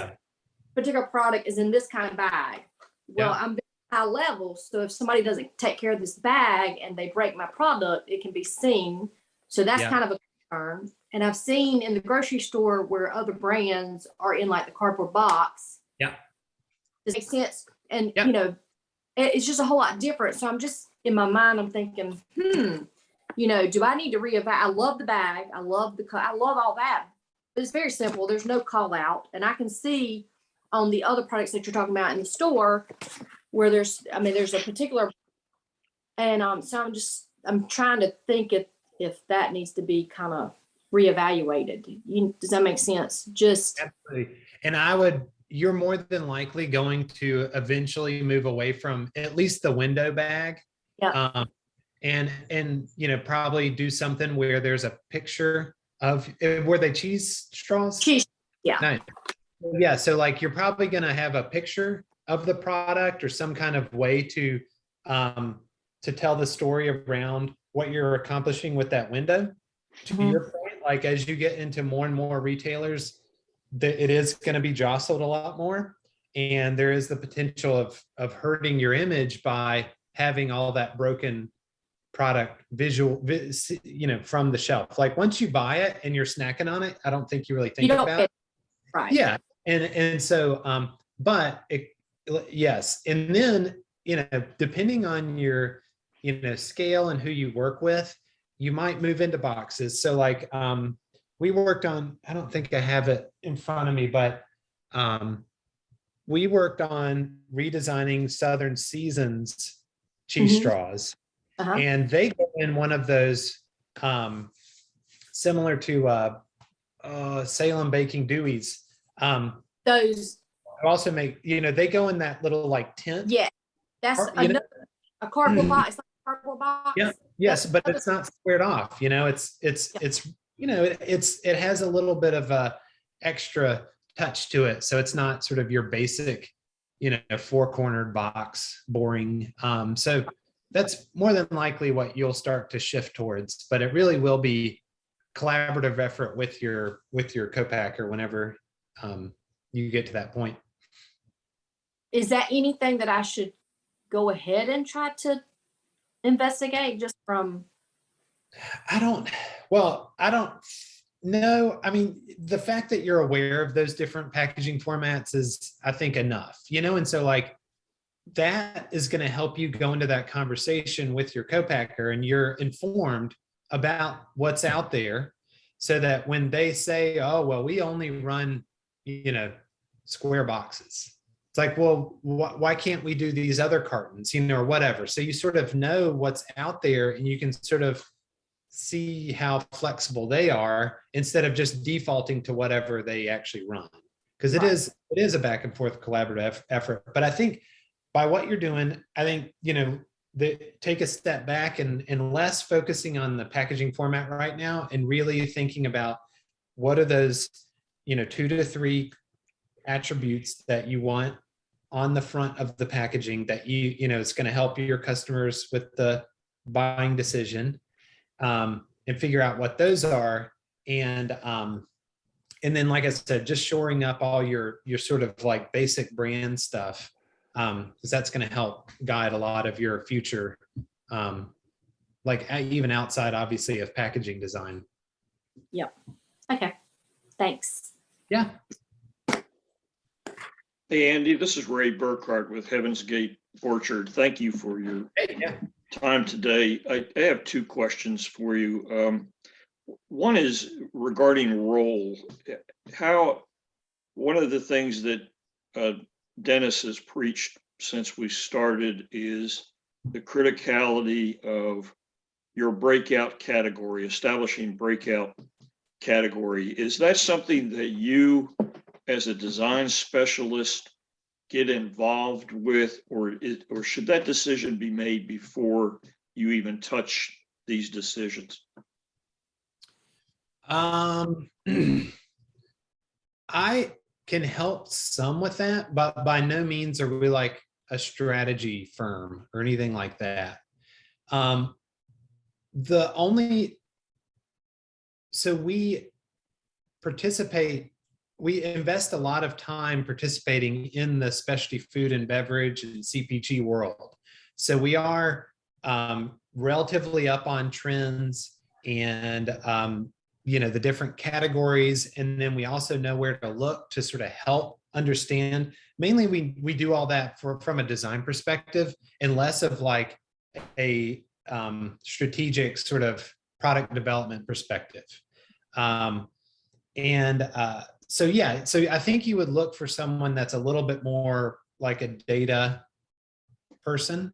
particular product is in this kind of bag. Well, I'm high level, so if somebody doesn't take care of this bag and they break my product, it can be seen. So that's kind of a concern. And I've seen in the grocery store where other brands are in like the cardboard box. Yeah. Does it make sense? And it's just a whole lot different. So I'm just, in my mind, I'm thinking, do I need to reevaluate? I love the bag. I love all that. But it's very simple. There's no call out. And I can see on the other products that you're talking about in the store where there's a particular, and so I'm trying to think if that needs to be kind of reevaluated. Does that make sense? Absolutely. And you're more than likely going to eventually move away from at least the window bag. Yeah. And probably do something where there's a picture of, were they cheese straws? Cheese. Yeah. Nice. Yeah. So like, you're probably going to have a picture of the product or some kind of way to tell the story around what you're accomplishing with that window. To your point, like as you get into more and more retailers, it is going to be jostled a lot more, and there is the potential of hurting your image by having all that broken product from the shelf. Like once you buy it and you're snacking on it, I don't think you really think about it. Right. Yeah. And so, yes. And then, depending on your, scale and who you work with, you might move into boxes. So like, we worked on, I don't think I have it in front of me, but we worked on redesigning Southern Seasons cheese straws. And they go in one of those similar to Salem Baking Dewey's. Those also make, they go in that little like tent. Yeah, that's a cardboard box. It's like a cardboard box. Yeah. Yes, but it's not squared off. It has a little bit of a extra touch to it. So it's not sort of your basic, four-cornered box, boring. So that's more than likely what you'll start to shift towards, but it really will be collaborative effort with your co-packer whenever you get to that point. Is that anything that I should go ahead and try to investigate just from? I don't know. I mean, the fact that you're aware of those different packaging formats is, I think, enough, and so like that is going to help you go into that conversation with your co-packer and you're informed about what's out there, so that when they say, oh, well, we only run, square boxes. It's like, well, why can't we do these other cartons, or whatever. So you sort of know what's out there and you can sort of see how flexible they are instead of just defaulting to whatever they actually run. Because it is a back and forth collaborative effort. But I think by what you're doing, I think, take a step back and less focusing on the packaging format right now, and really thinking about what are those, 2 to 3 attributes that you want on the front of the packaging that it's going to help your customers with the buying decision, and figure out what those are. And then, like I said, just shoring up all your sort of like basic brand stuff, because that's going to help guide a lot of your future, like even outside, obviously, of packaging design. Yep. Okay. Thanks. Yeah. Hey, Andy, this is Ray Burkhart with Heaven's Gate Orchard. Thank you for your time today. I have 2 questions for you. One is regarding role. One of the things that Dennis has preached since we started is the criticality of your breakout category, establishing breakout category. Is that something that you, as a design specialist, get involved with, or should that decision be made before you even touch these decisions? I can help some with that, but by no means are we like a strategy firm or anything like that. So we invest a lot of time participating in the specialty food and beverage and CPG world. So we are relatively up on trends and the different categories, and then we also know where to look to sort of help understand. Mainly we do all that from a design perspective, and less of like a strategic sort of product development perspective. So I think you would look for someone that's a little bit more like a data person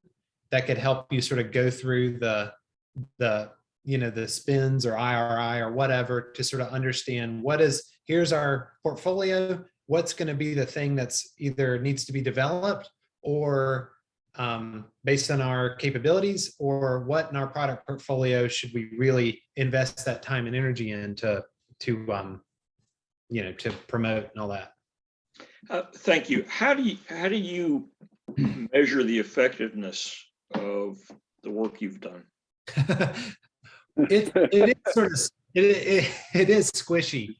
that could help you sort of go through the spins or IRI or whatever to sort of understand here's our portfolio, what's going to be the thing that's either needs to be developed or based on our capabilities, or what in our product portfolio should we really invest that time and energy in to promote and all that. Thank you. How do you measure the effectiveness of the work you've done? It is sort of it is squishy.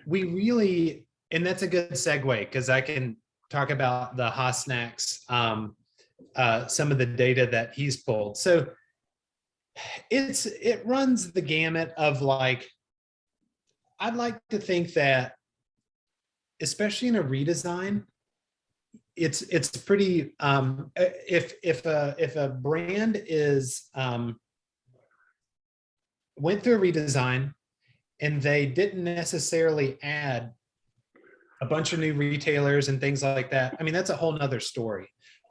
We really, and that's a good segue because I can talk about the Haas Snacks, some of the data that he's pulled. So it runs the gamut of like, I'd like to think that, especially in a redesign, it's pretty if a brand is went through a redesign and they didn't necessarily add a bunch of new retailers and things like that, I mean, that's a whole nother story.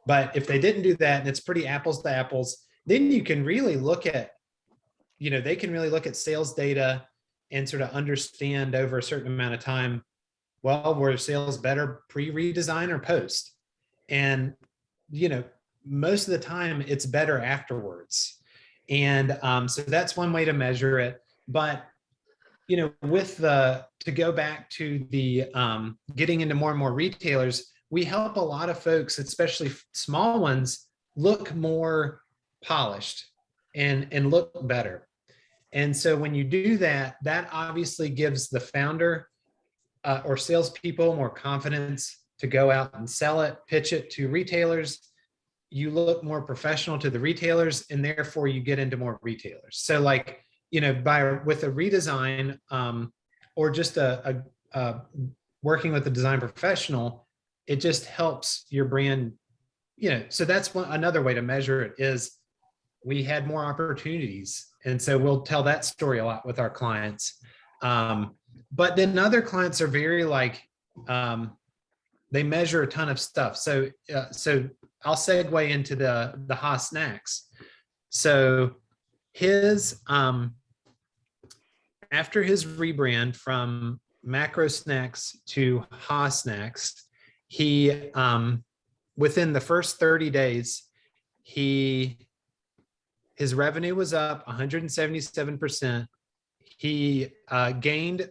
But if they didn't do that and it's pretty apples to apples, then you can really look at, they can really look at sales data and sort of understand over a certain amount of time, well, were sales better pre-redesign or post? And, most of the time it's better afterwards. And so that's one way to measure it. But, to go back to the getting into more and more retailers, we help a lot of folks, especially small ones, look more polished and look better. And so when you do that, that obviously gives the founder or salespeople more confidence to go out and sell it, pitch it to retailers. You look more professional to the retailers, and therefore you get into more retailers. So like, with a redesign or just a working with a design professional, it just helps your brand, so that's another way to measure it is we had more opportunities. And so we'll tell that story a lot with our clients. But then other clients are very like, they measure a ton of stuff. So I'll segue into the Haas Snacks. So his, after his rebrand from Macro Snacks to Haas Snacks, he, within the first 30 days, His revenue was up 177%. He gained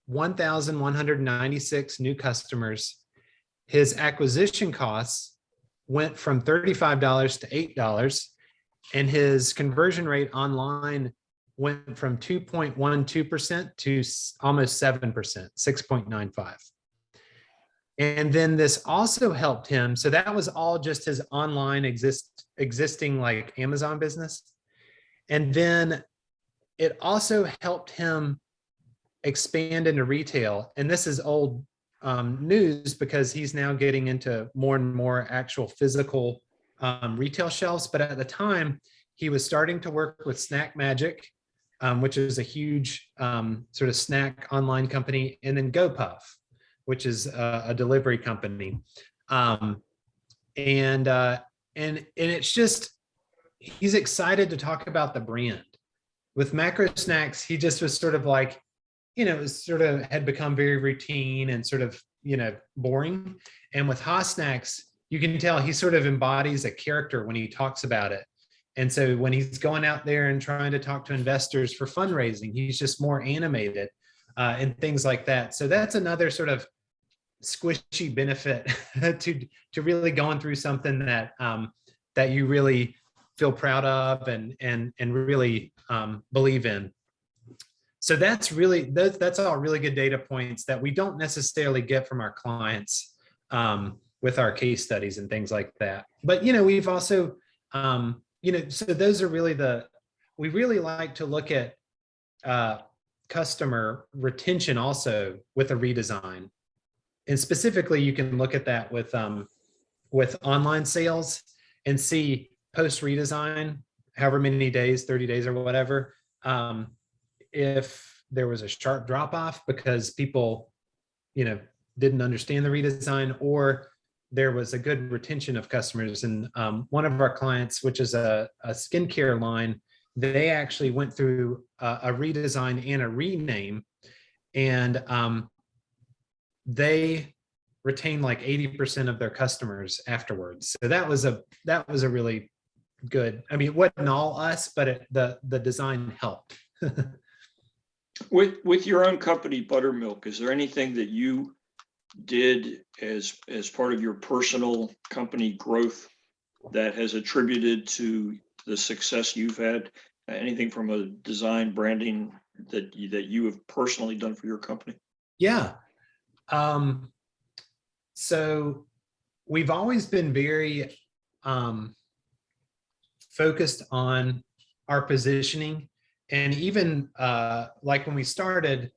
1,196 new customers. His acquisition costs went from $35 to $8, and his conversion rate online went from 2.12% to almost 7%, 6.95. And then this also helped him. So that was all just his online existing like Amazon business. And then it also helped him expand into retail. And this is old news because he's now getting into more and more actual physical retail shelves. But at the time, he was starting to work with Snack Magic, which is a huge sort of snack online company, and then GoPuff, which is a delivery company. And it's just, he's excited to talk about the brand. With Macro Snacks, he just was sort of like, it was sort of had become very routine and sort of, boring. And with Ha Snacks, you can tell he sort of embodies a character when he talks about it. And so when he's going out there and trying to talk to investors for fundraising, he's just more animated and things like that. So that's another sort of squishy benefit to really going through something that that you really feel proud of and really believe in. So that's really, that's all really good data points that we don't necessarily get from our clients with our case studies and things like that. But, we've also, so those are really we really like to look at customer retention also with a redesign. And specifically, you can look at that with online sales and see post redesign, however many days, 30 days or whatever, if there was a sharp drop off because people, didn't understand the redesign, or there was a good retention of customers. And one of our clients, which is a skincare line, they actually went through a redesign and a rename, and they retained like 80% of their customers afterwards. So that was a really good, it wasn't all us, but the design helped. With your own company, Buttermilk, is there anything that you did as part of your personal company growth that has attributed to the success you've had? Anything from a design branding that you have personally done for your company? Yeah. So we've always been very focused on our positioning. And even like when we started,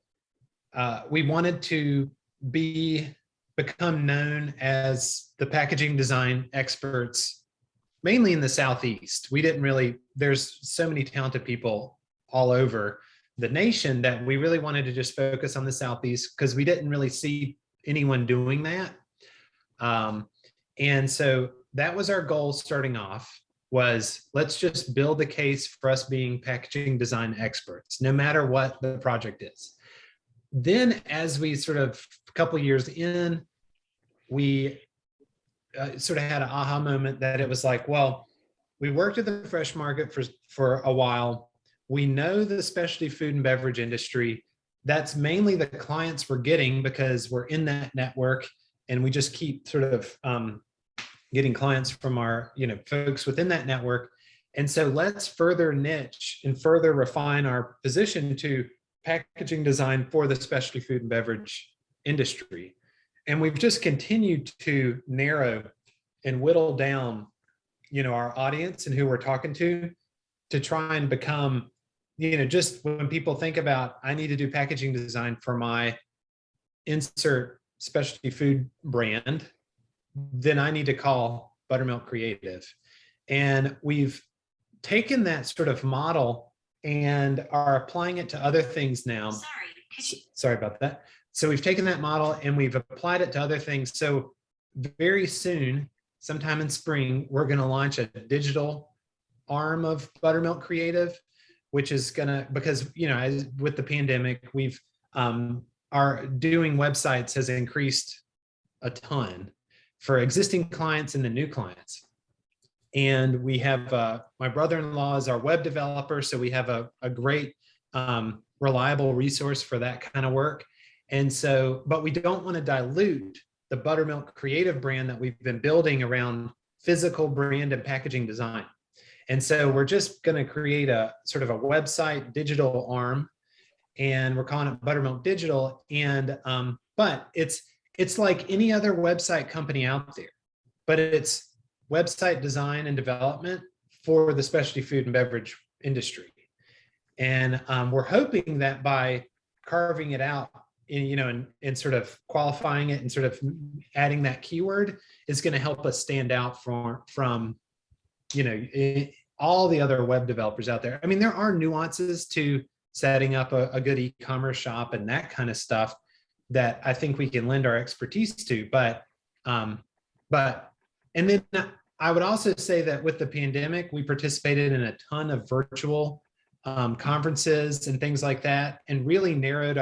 we wanted to become known as the packaging design experts, mainly in the Southeast. We didn't really, there's so many talented people all over the nation that we really wanted to just focus on the Southeast because we didn't really see anyone doing that. And so that was our goal starting off, was let's just build a case for us being packaging design experts, no matter what the project is. Then as we sort of a couple of years in, we sort of had an aha moment that it was like, well, we worked at the fresh market for a while. We know the specialty food and beverage industry. That's mainly the clients we're getting because we're in that network, and we just keep sort of getting clients from our, folks within that network. And so let's further niche and further refine our position to packaging design for the specialty food and beverage industry. And we've just continued to narrow and whittle down, our audience and who we're talking to try and become, just when people think about, I need to do packaging design for my insert specialty food brand, then I need to call Buttermilk Creative. And we've taken that sort of model and are applying it to other things now. Sorry about that. So we've taken that model and we've applied it to other things. So very soon, sometime in spring, we're going to launch a digital arm of Buttermilk Creative, which is because, with the pandemic, we've our doing websites has increased a ton for existing clients and the new clients. And we have my brother-in-law is our web developer, so we have a great reliable resource for that kind of work. And so, but we don't want to dilute the Buttermilk creative brand that we've been building around physical brand and packaging design. And so we're just going to create a sort of a website digital arm, and we're calling it Buttermilk Digital. And but it's like any other website company out there, but it's website design and development for the specialty food and beverage industry. And we're hoping that by carving it out, and sort of qualifying it and sort of adding that keyword is going to help us stand out from all the other web developers out there. I mean, there are nuances to setting up a good e-commerce shop and that kind of stuff that I think we can lend our expertise to. But and then I would also say that with the pandemic, we participated in a ton of virtual conferences and things like that, and really narrowed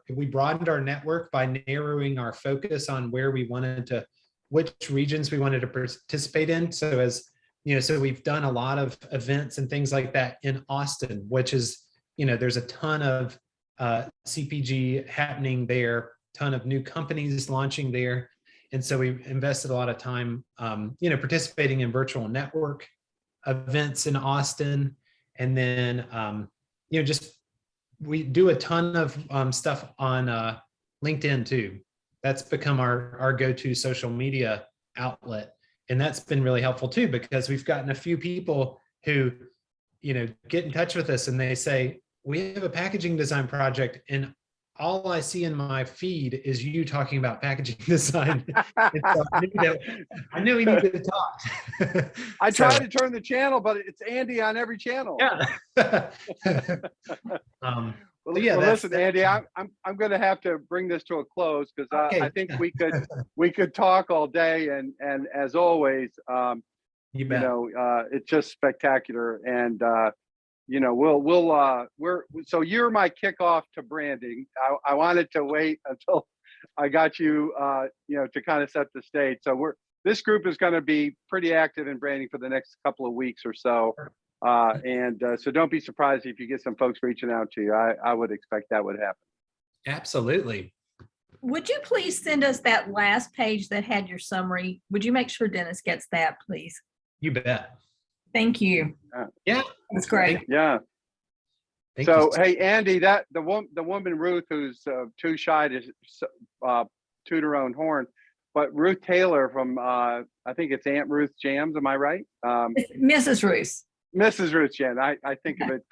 we broadened our network by narrowing our focus on where we wanted to, which regions we wanted to participate in. So as so we've done a lot of events and things like that in Austin, which is, there's a ton of CPG happening there, ton of new companies launching there. And so we invested a lot of time, participating in virtual network events in Austin. And then, we do a ton of stuff on LinkedIn too. That's become our go-to social media outlet. And that's been really helpful too, because we've gotten a few people who, get in touch with us and they say, we have a packaging design project and all I see in my feed is you talking about packaging design. So I knew we needed to talk. I try to turn the channel, but it's Andy on every channel. Yeah. Well, yeah, listen, Andy, I'm going to have to bring this to a close because Okay. I think we could talk all day, and as always, You bet. it's just spectacular. And so you're my kickoff to branding. I wanted to wait until I got you, to kind of set the stage. So this group is going to be pretty active in branding for the next couple of weeks or so. So don't be surprised if you get some folks reaching out to you. I would expect that would happen. Absolutely. Would you please send us that last page that had your summary? Would you make sure Dennis gets that, please? You bet. Thank you. Yeah. That's great. Yeah. Thank So, you. hey, Andy, the woman Ruth, who's too shy to toot her own horn, but Ruth Taylor from I think it's Aunt Ruth's Jams. Am I right? Mrs. Ruth. Mrs. Ruth Jam. I think of it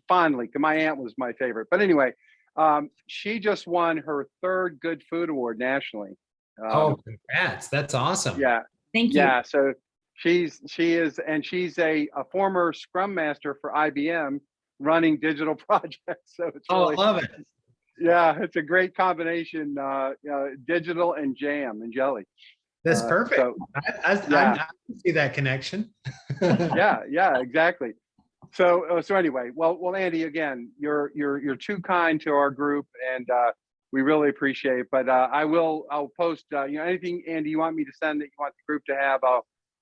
fondly because my aunt was my favorite. But anyway, she just won her 3rd Good Food Award nationally. Congrats! That's awesome. Yeah. Thank you. Yeah. So she's a former Scrum Master for IBM, running digital projects. So it's really, I love it. Yeah, it's a great combination, digital and jam and jelly. That's perfect. So, I can see that connection. yeah, exactly. So anyway, well, Andy, again, you're too kind to our group, and we really appreciate it. But I'll post anything, Andy, you want me to send that you want the group to have.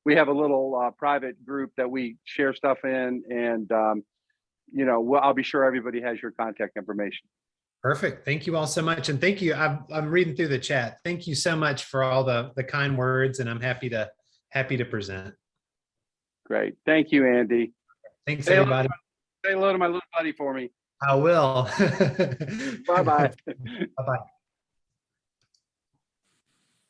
We have a little private group that we share stuff in, and I'll be sure everybody has your contact information. Perfect. Thank you all so much. And thank you. I'm reading through the chat. Thank you so much for all the kind words, and I'm happy to present. Great. Thank you, Andy. Thanks, Say everybody. Say hello to my little buddy for me. I will. Bye-bye. Bye-bye.